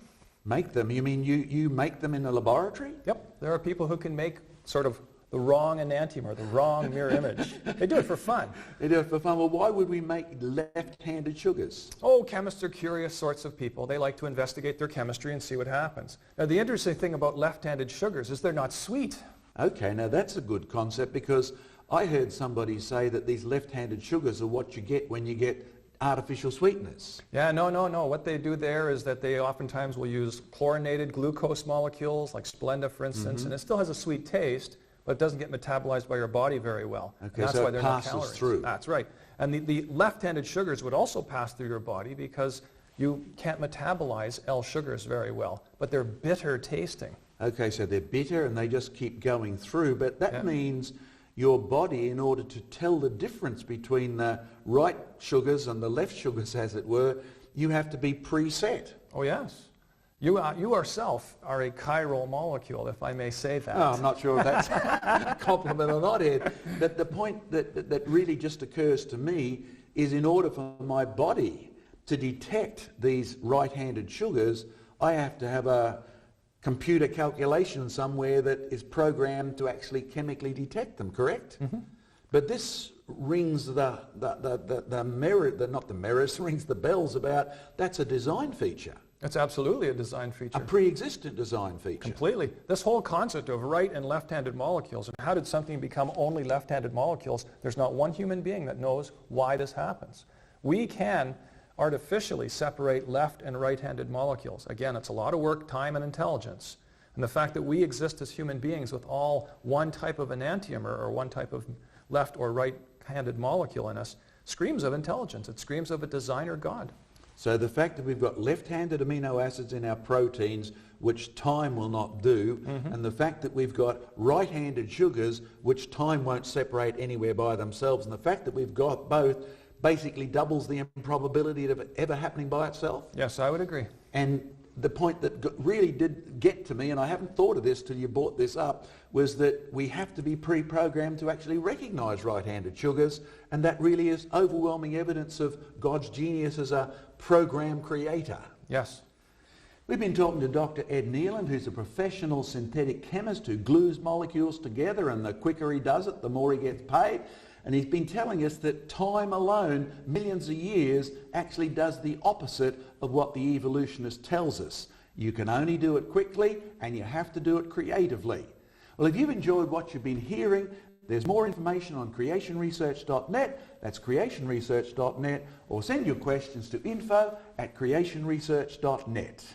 Make them? You mean you make them in a laboratory? Yep. There are people who can make sort of the wrong enantiomer, the wrong mirror image. They do it for fun. They do it for fun. Well, why would we make left-handed sugars? Oh, chemists are curious sorts of people. They like to investigate their chemistry and see what happens. Now, the interesting thing about left-handed sugars is they're not sweet. Okay, now that's a good concept, because I heard somebody say that these left-handed sugars are what you get when you get artificial sweeteners. Yeah, no. What they do there is that they oftentimes will use chlorinated glucose molecules, like Splenda, for instance, and it still has a sweet taste, but it doesn't get metabolized by your body very well. Okay, that's so why it they're not passes calories. through. That's right. And the left-handed sugars would also pass through your body because you can't metabolize L sugars very well, but they're bitter tasting. Okay, so they're bitter and they just keep going through, but that means your body, in order to tell the difference between the right sugars and the left sugars, as it were, you have to be preset. Oh, yes. You yourself are a chiral molecule, if I may say that. Oh, I'm not sure if that's a compliment or not, Ed. But the point that really just occurs to me is, in order for my body to detect these right-handed sugars, I have to have a computer calculation somewhere that is programmed to actually chemically detect them, correct? Mm-hmm. But this rings rings the bells about that's a design feature. It's absolutely a design feature. A pre-existent design feature. Completely. This whole concept of right and left-handed molecules, and how did something become only left-handed molecules, there's not one human being that knows why this happens. We can artificially separate left and right-handed molecules. Again, it's a lot of work, time, and intelligence. And the fact that we exist as human beings with all one type of enantiomer, or one type of left or right-handed molecule in us, screams of intelligence. It screams of a designer God. So the fact that we've got left-handed amino acids in our proteins, which time will not do, and the fact that we've got right-handed sugars, which time won't separate anywhere by themselves, and the fact that we've got both basically doubles the improbability of it ever happening by itself. Yes, I would agree. And the point that really did get to me, and I haven't thought of this till you brought this up, was that we have to be pre-programmed to actually recognize right-handed sugars, and that really is overwhelming evidence of God's genius as a program creator. Yes. We've been talking to Dr. Ed Kneeland, who's a professional synthetic chemist who glues molecules together, and the quicker he does it, the more he gets paid. And he's been telling us that time alone, millions of years, actually does the opposite of what the evolutionist tells us. You can only do it quickly, and you have to do it creatively. Well, if you've enjoyed what you've been hearing, there's more information on creationresearch.net. That's creationresearch.net. Or send your questions to info@creationresearch.net.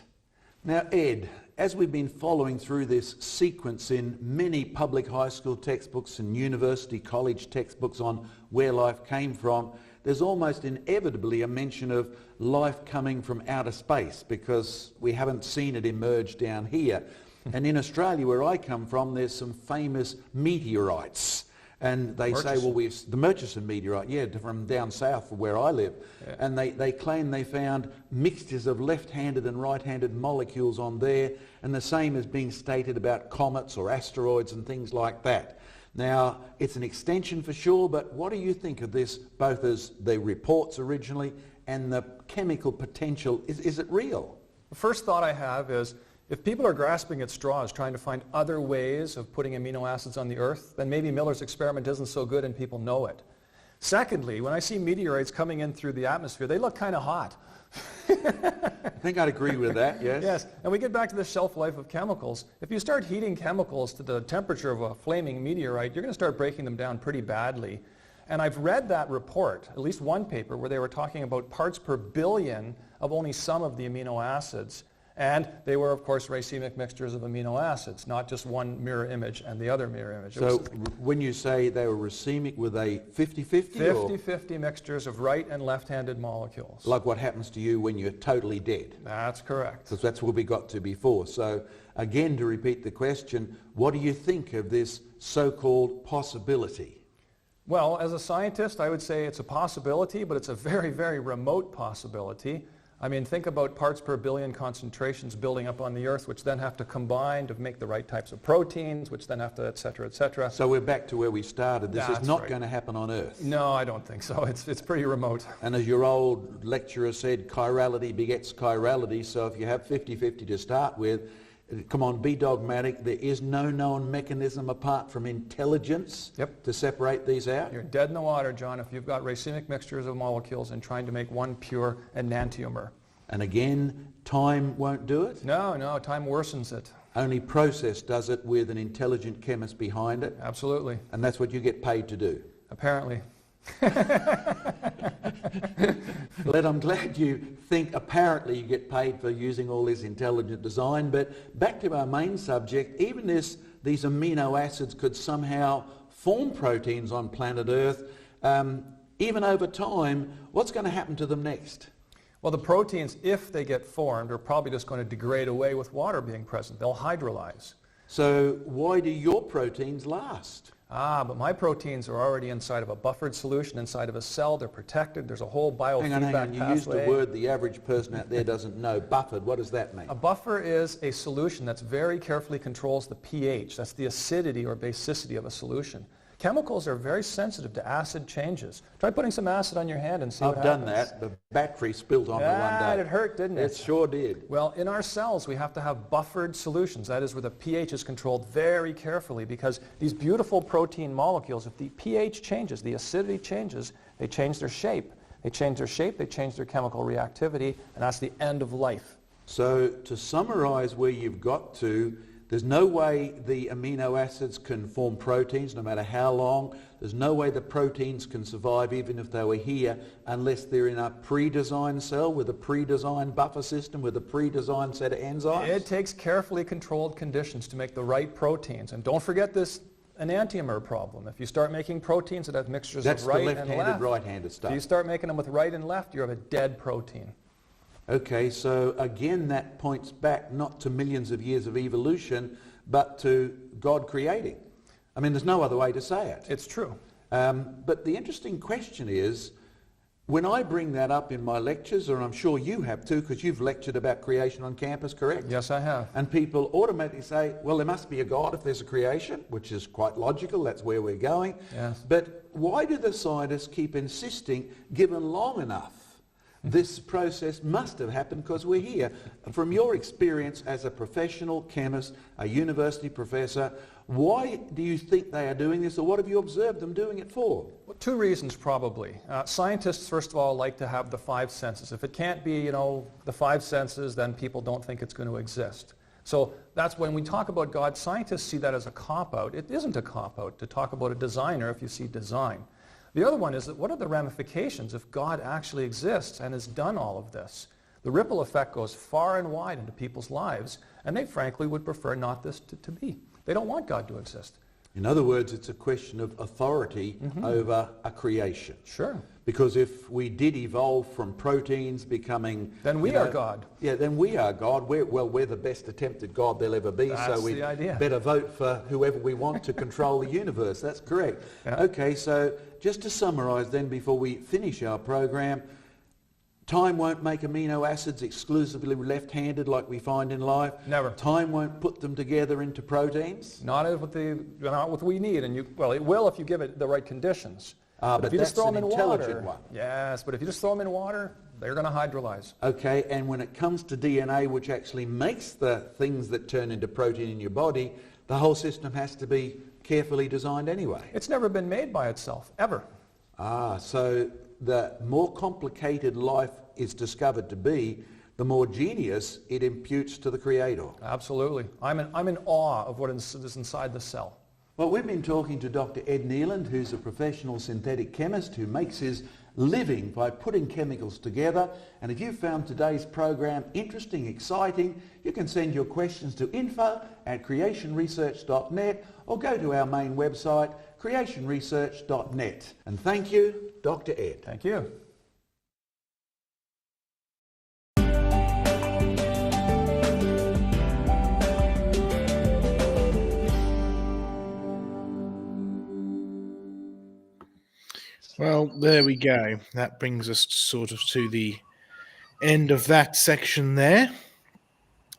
Now, Ed, as we've been following through this sequence in many public high school textbooks and university college textbooks on where life came from, there's almost inevitably a mention of life coming from outer space, because we haven't seen it emerge down here. And in Australia, where I come from, there's some famous meteorites. And they say, well, the Murchison meteorite, from down south from where I live. Yeah. And they claim they found mixtures of left-handed and right-handed molecules on there, and the same is being stated about comets or asteroids and things like that. Now, it's an extension for sure, but what do you think of this, both as the reports originally and the chemical potential? Is it real? The first thought I have is, if people are grasping at straws trying to find other ways of putting amino acids on the Earth, then maybe Miller's experiment isn't so good and people know it. Secondly, when I see meteorites coming in through the atmosphere, they look kind of hot. I think I'd agree with that, yes. Yes, and we get back to the shelf life of chemicals. If you start heating chemicals to the temperature of a flaming meteorite, you're going to start breaking them down pretty badly. And I've read that report, at least one paper, where they were talking about parts per billion of only some of the amino acids. And they were, of course, racemic mixtures of amino acids, not just one mirror image and the other mirror image. So when you say they were racemic, were they 50-50? 50-50 mixtures of right and left-handed molecules. Like what happens to you when you're totally dead? That's correct. Because that's what we got to before. So again, to repeat the question, what do you think of this so-called possibility? Well, as a scientist, I would say it's a possibility, but it's a very, very remote possibility. I mean, think about parts per billion concentrations building up on the Earth, which then have to combine to make the right types of proteins, which then have to, et cetera, et cetera. So we're back to where we started. This is not going to happen on Earth. No, I don't think so. It's pretty remote. And as your old lecturer said, chirality begets chirality. So if you have 50-50 to start with, come on, be dogmatic. There is no known mechanism apart from intelligence to separate these out? You're dead in the water, John, if you've got racemic mixtures of molecules and trying to make one pure enantiomer. And again, time won't do it? No, time worsens it. Only process does it with an intelligent chemist behind it? Absolutely. And that's what you get paid to do? Apparently. Well, I'm glad you think apparently you get paid for using all this intelligent design, but back to our main subject, even these amino acids could somehow form proteins on planet Earth, even over time, what's going to happen to them next? Well, the proteins, if they get formed, are probably just going to degrade away with water being present. They'll hydrolyze. So why do your proteins last? But my proteins are already inside of a buffered solution, inside of a cell. They're protected. There's a whole biofeedback Hang on. You pathway. used a word the average person out there doesn't know. Buffered, what does that mean? A buffer is a solution that's very carefully controls the pH. That's the acidity or basicity of a solution. Chemicals are very sensitive to acid changes. Try putting some acid on your hand and see what happens. I've done that. The battery spilled on me one day. It hurt, didn't it? It sure did. Well, in our cells, we have to have buffered solutions. That is where the pH is controlled very carefully, because these beautiful protein molecules, if the pH changes, the acidity changes, they change their shape. They change their shape, they change their chemical reactivity, and that's the end of life. So to summarize where you've got to, there's no way the amino acids can form proteins no matter how long. There's no way the proteins can survive even if they were here unless they're in a pre-designed cell with a pre-designed buffer system with a pre-designed set of enzymes. It takes carefully controlled conditions to make the right proteins. And don't forget this enantiomer problem. If you start making proteins that have mixtures of right and left. That's the left-handed, right-handed stuff. If you start making them with right and left, you have a dead protein. Okay, so again that points back not to millions of years of evolution, but to God creating. I mean, there's no other way to say it. It's true. But the interesting question is, when I bring that up in my lectures, or I'm sure you have too, because you've lectured about creation on campus, correct? Yes, I have. And people automatically say, well, there must be a God if there's a creation, which is quite logical, that's where we're going. Yes. But why do the scientists keep insisting, given long enough, this process must have happened because we're here? From your experience as a professional chemist, a university professor, why do you think they are doing this, or what have you observed them doing it for? Well, two reasons probably. Scientists, first of all, like to have the five senses. If it can't be, the five senses, then people don't think it's going to exist. So that's when we talk about God, scientists see that as a cop-out. It isn't a cop-out to talk about a designer if you see design. The other one is that what are the ramifications if God actually exists and has done all of this? The ripple effect goes far and wide into people's lives, and they frankly would prefer not this to be. They don't want God to exist. In other words, it's a question of authority over a creation. Sure. Because if we did evolve from proteins becoming... Then we are God. Yeah, then we are God. We're the best attempt at God there'll ever be. That's so we the idea. Better vote for whoever we want to control the universe. That's correct. Yeah. Okay, so just to summarize then before we finish our program, time won't make amino acids exclusively left-handed like we find in life. Never. Time won't put them together into proteins. Not what we need, and well, it will if you give it the right conditions. But if you just that's throw them an in intelligent water, one. yes, but if you just throw them in water, they're going to hydrolyze. Okay, and when it comes to DNA, which actually makes the things that turn into protein in your body, the whole system has to be carefully designed anyway. It's never been made by itself, ever. So the more complicated life is discovered to be, the more genius it imputes to the Creator. Absolutely. I'm in awe of what is inside the cell. Well, we've been talking to Dr. Ed Kneeland, who's a professional synthetic chemist who makes his living by putting chemicals together. And if you found today's program interesting, exciting, you can send your questions to info@creationresearch.net or go to our main website, creationresearch.net. And thank you, Dr. Ed. Thank you. Well, there we go. That brings us sort of to the end of that section there.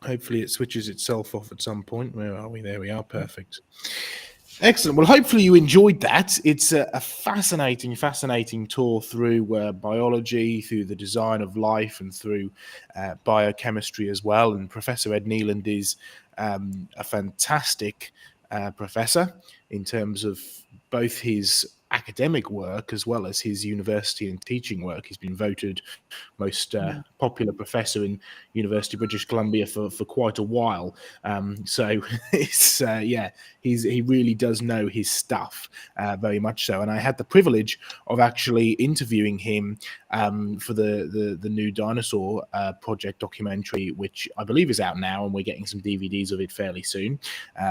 Hopefully it switches itself off at some point. Where are we? There we are. Perfect. Excellent. Well, hopefully you enjoyed that. It's a fascinating tour through biology, through the design of life, and through biochemistry as well. And Professor Ed Kneeland is a fantastic professor in terms of both his academic work as well as his university and teaching work. He's been voted most popular professor in University of British Columbia for quite a while. So it's he really does know his stuff, very much so. And I had the privilege of actually interviewing him for the new dinosaur project documentary, which I believe is out now, and we're getting some DVDs of it fairly soon,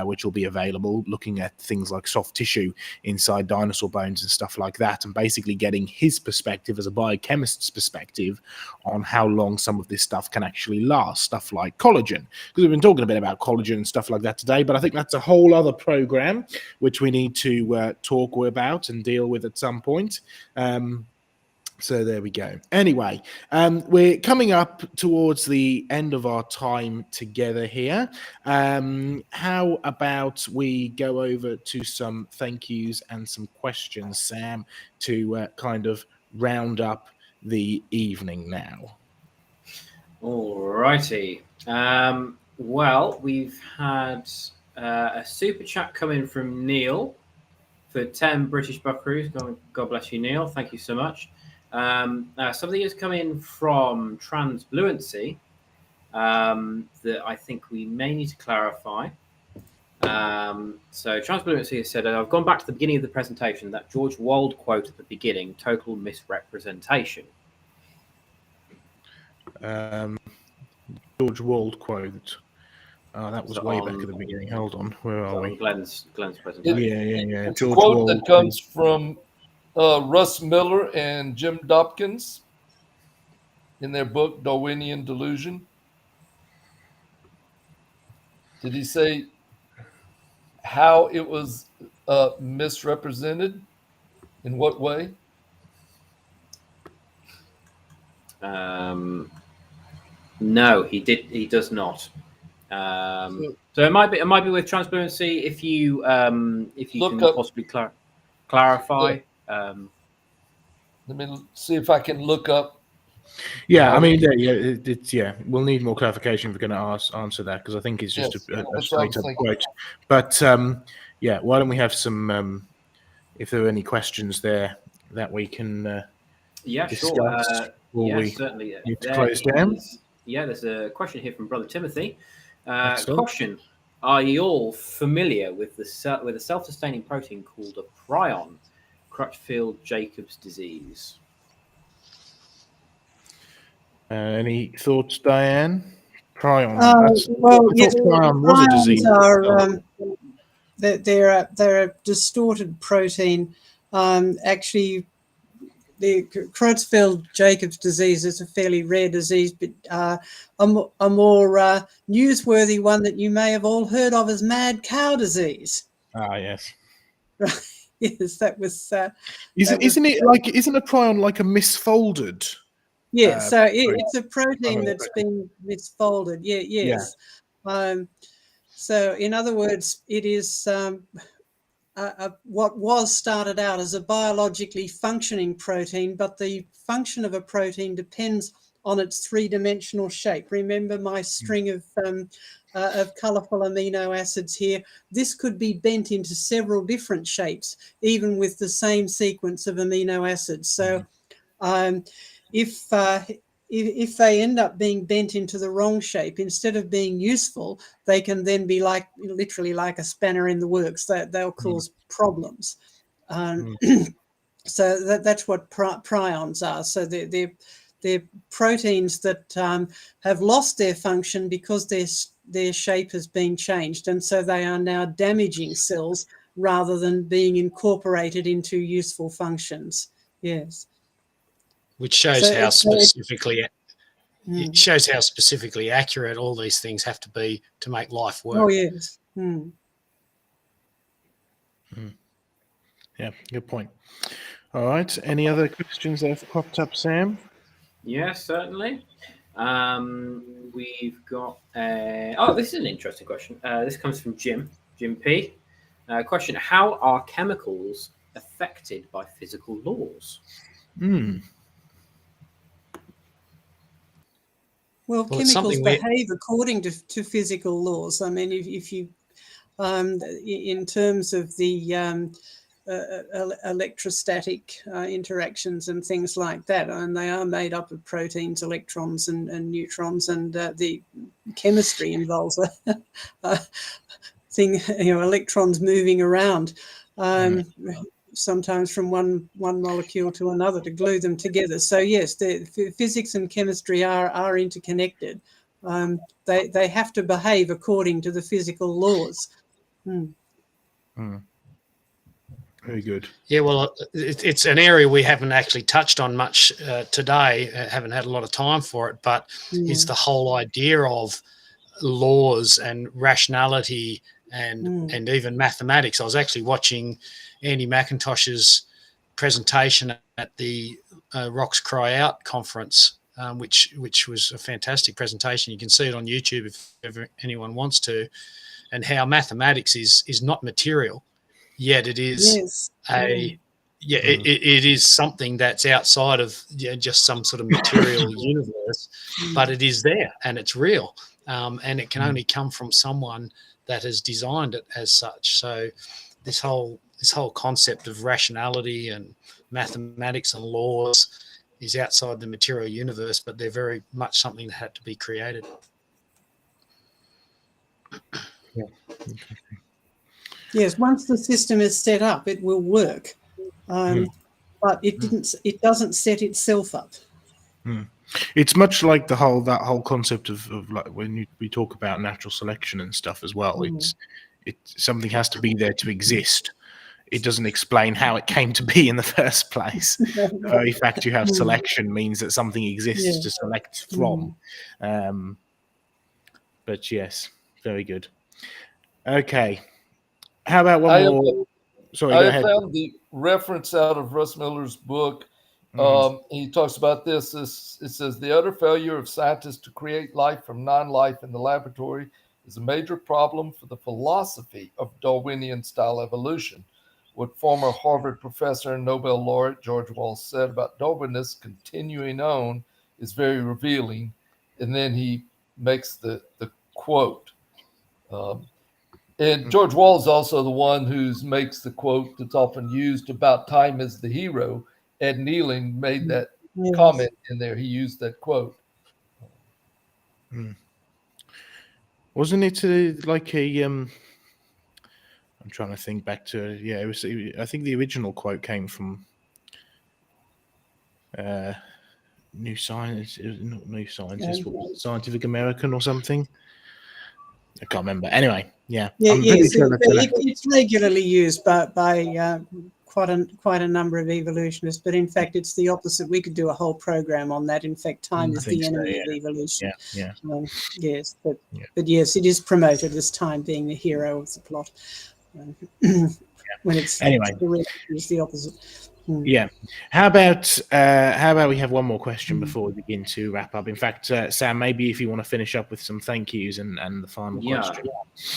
which will be available, looking at things like soft tissue inside dinosaur bones and stuff like that, and basically getting his perspective as a biochemist's perspective on how long some of this stuff can actually last, stuff like collagen, because we've been talking a bit about collagen and stuff like that today, but I think that's a whole other program which we need to talk about and deal with at some point. So there we go. Anyway, we're coming up towards the end of our time together here. How about we go over to some thank yous and some questions, Sam, to kind of round up the evening now? All righty. Well, we've had a super chat come in from Neil for 10 British Buckaroos. God bless you, Neil. Thank you so much. Something has come in from Transbluency that I think we may need to clarify. So Transbluency has said, I've gone back to the beginning of the presentation, that George Wald quote at the beginning, total misrepresentation. George Wald quote. Oh, that was way back at the beginning. Hold on. Where are we? Glenn's presentation. Yeah. It's George a quote Wald that comes from Russ Miller and Jim Dopkins in their book Darwinian Delusion. Did he say how it was misrepresented? In what way? No, he did. He does not. So it might be with Transparency if you can possibly clarify. Yeah. Let me see if I can look up. Yeah, I mean, we'll need more clarification if we're going to answer that, because I think it's just a straight up quote. But why don't we have some? If there are any questions there that we can discuss, sure. Certainly. Need to close down. There's a question here from Brother Timothy. Question: are you all familiar with the self-sustaining protein called a prion, Crutchfield-Jacobs disease? Any thoughts, Diane? Prion. Prion was a disease. They're a distorted protein. Actually, the Creutzfeldt-Jacobs disease is a fairly rare disease, but a more newsworthy one that you may have all heard of is mad cow disease. Ah, yes. Yes, that was. Isn't a prion like a misfolded? Yeah, so it's a protein that's been misfolded. Yeah, yes. Yeah. So, in other words, it is what was started out as a biologically functioning protein, but the function of a protein depends on its three-dimensional shape. Remember my string of colourful amino acids here? This could be bent into several different shapes, even with the same sequence of amino acids. So, if they end up being bent into the wrong shape, instead of being useful, they can then be literally like a spanner in the works. They'll cause problems. So that's what prions are. So they're proteins that have lost their function because their shape has been changed, and so they are now damaging cells rather than being incorporated into useful functions. Yes. Which shows how specifically accurate all these things have to be to make life work. Oh yes. Yeah, good point. All right. Any other questions that have popped up, Sam? Yes, certainly. We've got this is an interesting question. This comes from Jim P. Question: how are chemicals affected by physical laws? Well, Well, it's chemicals something we behave according to physical laws. I mean, if you, in terms of the electrostatic interactions and things like that, and they are made up of proteins, electrons, and neutrons, and the chemistry involves a thing, electrons moving around. Sometimes from one molecule to another to glue them together. So yes, the physics and chemistry are interconnected. They have to behave according to the physical laws. Very good. Yeah, well, it's an area we haven't actually touched on much today. Haven't had a lot of time for it, but it's the whole idea of laws and rationality and even mathematics. I was actually watching Andy McIntosh's presentation at the Rocks Cry Out conference, which was a fantastic presentation. You can see it on YouTube if ever anyone wants to, and how mathematics is not material, yet it is it is something that's outside of just some sort of material universe, but it is there and it's real, and it can only come from someone that has designed it as such. So this whole concept of rationality and mathematics and laws is outside the material universe, but they're very much something that had to be created. Yeah. Yes, once the system is set up, it will work, but it doesn't set itself up. It's much like that whole concept of like when we talk about natural selection and stuff as well. It's something has to be there to exist. It doesn't explain how it came to be in the first place. The very fact you have selection means that something exists to select from. But yes, very good. Okay. How about one more? Sorry, go ahead. I found the reference out of Russ Miller's book. He talks about this. It says the utter failure of scientists to create life from non-life in the laboratory is a major problem for the philosophy of Darwinian-style evolution. What former Harvard professor and Nobel laureate George Wallace said about Darwinists continuing on is very revealing. And then he makes the quote. And George Wallace is also the one who makes the quote that's often used about time as the hero. Ed Kneeland made that comment in there. He used that quote. Wasn't it like a I'm trying to think back to it was. I think the original quote came from New Science, not New Scientist, but was it Scientific American or something? I can't remember. Anyway, It's regularly used by quite a number of evolutionists, but in fact, it's the opposite. We could do a whole program on that. In fact, time is the enemy of evolution. Yes, but yes, it is promoted as time being the hero of the plot. When it's the opposite. Yeah. How about we have one more question before we begin to wrap up? In fact, Sam, maybe if you want to finish up with some thank yous and the final question.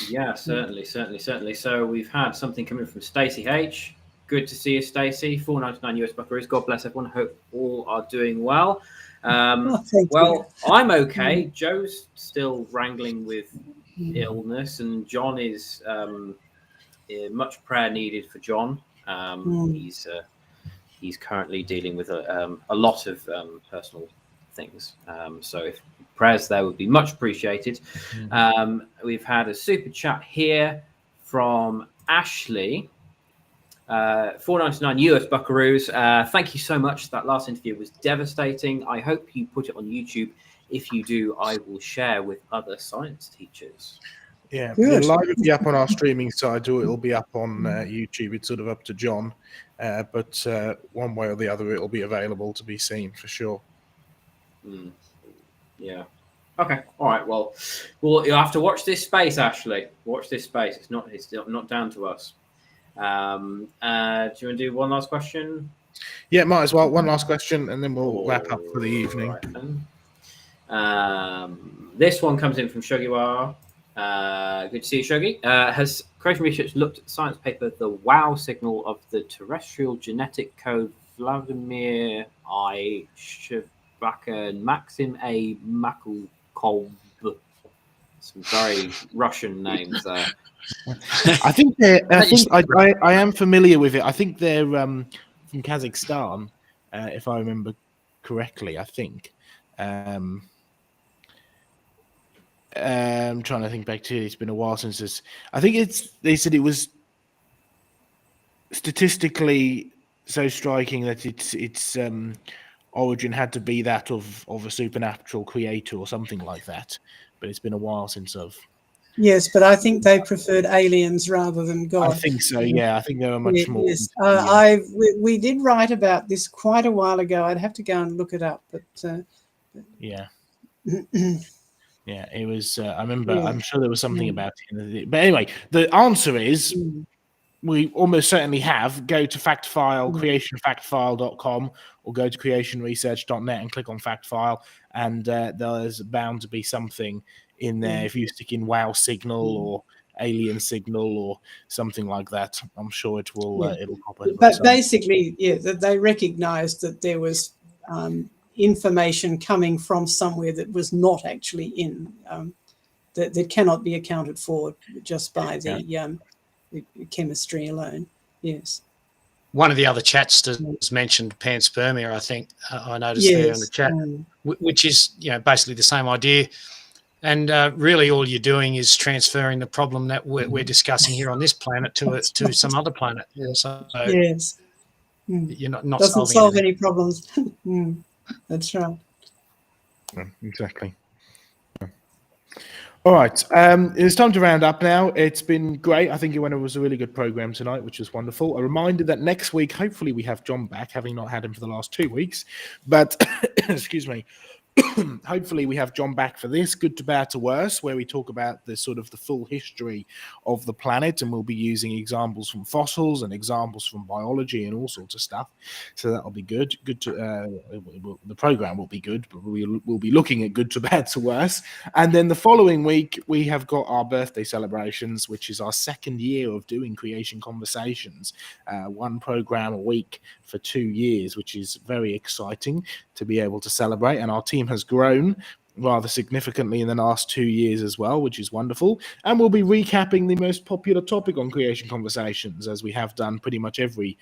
Yeah, certainly. So we've had something coming from Stacey H. Good to see you, Stacey. $4.99 US buckaroos. God bless everyone. Hope all are doing well. Well, I'm okay. Joe's still wrangling with illness, and John is much prayer needed for John. He's currently dealing with a lot of personal things. So if prayers there would be much appreciated. We've had a super chat here from Ashley. $4.99 US buckaroos. Thank you so much. That last interview was devastating. I hope you put it on YouTube. If you do, I will share with other science teachers. Yeah, it'll either be up on our streaming side or it'll be up on YouTube. It's sort of up to John, but one way or the other, it'll be available to be seen for sure. Yeah. Okay. All right. Well, you'll have to watch this space, Ashley. Watch this space. It's not down to us. Do you want to do one last question? Yeah, might as well. One last question, and then we'll wrap up for the evening. Right, this one comes in from Shogiwara. Good to see you, Shogi. Has Creation Research looked at the science paper, The Wow Signal of the Terrestrial Genetic Code, Vladimir I. Shevaka and Maxim A. Some very Russian names there. I think I am familiar with it. I think they're from Kazakhstan, if I remember correctly. I think. I'm trying to think back to it. It's been a while since this. I think they said it was statistically so striking that its origin had to be that of a supernatural creator or something like that. But it's been a while since I've. Yes, but I think they preferred aliens rather than God. I think so. Yeah, I think they were much more. Yes, we did write about this quite a while ago. I'd have to go and look it up, but yeah. Yeah, it was. I remember. Yeah. I'm sure there was something about it. But anyway, the answer is we almost certainly have. Go to factfile, creationfactfile.com, or go to creationresearch.net and click on factfile, and there's bound to be something in there. If you stick in wow signal or alien signal or something like that, I'm sure it will. It'll pop up. But basically, that they recognised that there was information coming from somewhere that was not actually in that cannot be accounted for just by the chemistry alone. Yes. One of the other chatsters mentioned panspermia. I think I noticed there in the chat, which is basically the same idea. And really, all you're doing is transferring the problem that we're discussing here on this planet to some other planet. Yeah, so yes, you're not doesn't solve any problems. That's right. Exactly. All right, it's time to round up now. It's been great. I think it was a really good program tonight, which was wonderful. A reminder that next week, hopefully, we have John back, having not had him for the last 2 weeks. But excuse me. Hopefully we have John back for this Good to Bad to Worse, where we talk about the sort of the full history of the planet, and we'll be using examples from fossils and examples from biology and all sorts of stuff. So that'll be good. The program will be good, but we'll be looking at Good to Bad to Worse. And then the following week we have got our birthday celebrations, which is our second year of doing Creation Conversations, one program a week for 2 years, which is very exciting to be able to celebrate. And our team has grown rather significantly in the last 2 years as well, which is wonderful. And we'll be recapping the most popular topic on Creation Conversations, as we have done pretty much every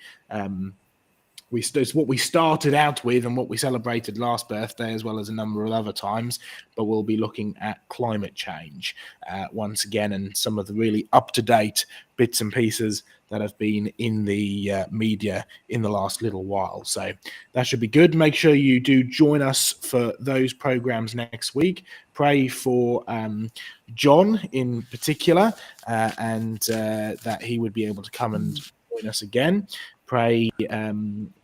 it's what we started out with and what we celebrated last birthday, as well as a number of other times. But we'll be looking at climate change once again, and some of the really up-to-date bits and pieces that have been in the media in the last little while. So that should be good. Make sure you do join us for those programs next week. Pray for John in particular, and that he would be able to come and join us again. Pray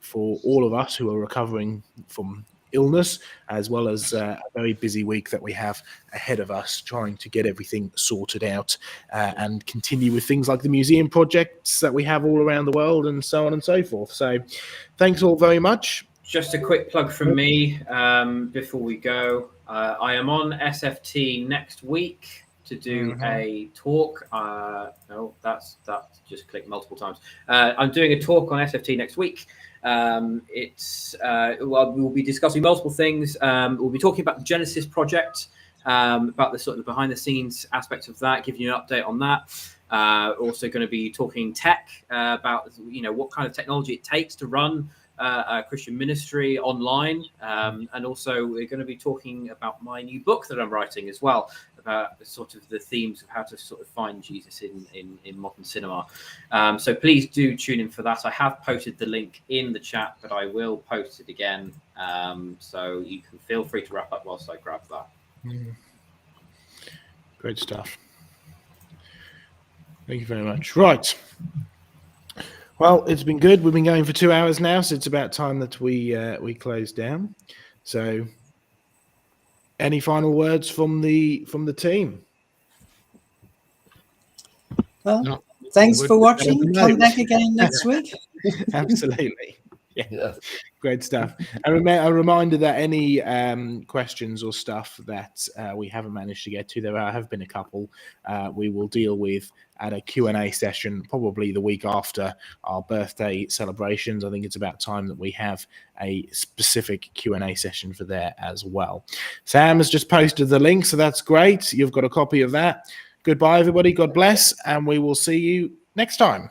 for all of us who are recovering from illness, as well as a very busy week that we have ahead of us, trying to get everything sorted out and continue with things like the museum projects that we have all around the world, and so on and so forth. So thanks all very much. Just a quick plug from me before we go. I am on SFT next week to do a talk. No, that's just clicked multiple times. I'm doing a talk on SFT next week. We'll be discussing multiple things. We'll be talking about the Genesis project, about the sort of behind the scenes aspects of that, giving you an update on that. Also going to be talking tech, about what kind of technology it takes to run a Christian ministry online, and also we're going to be talking about my new book that I'm writing as well, about sort of the themes of how to sort of find Jesus in modern cinema. So please do tune in for that. I have posted the link in the chat, but I will post it again, so you can feel free to wrap up whilst I grab that. Great stuff. Thank you very much. Right. Well, it's been good. We've been going for 2 hours now, so it's about time that we close down. So, any final words from the team? Well, thanks for watching. Come back again next week. Absolutely. Yes. Great stuff. A reminder that any questions or stuff that we haven't managed to get to, there have been a couple, we will deal with at a Q&A session, probably the week after our birthday celebrations. I think it's about time that we have a specific Q&A session for there as well. Sam has just posted the link, so that's great. You've got a copy of that. Goodbye, everybody. God bless, and we will see you next time.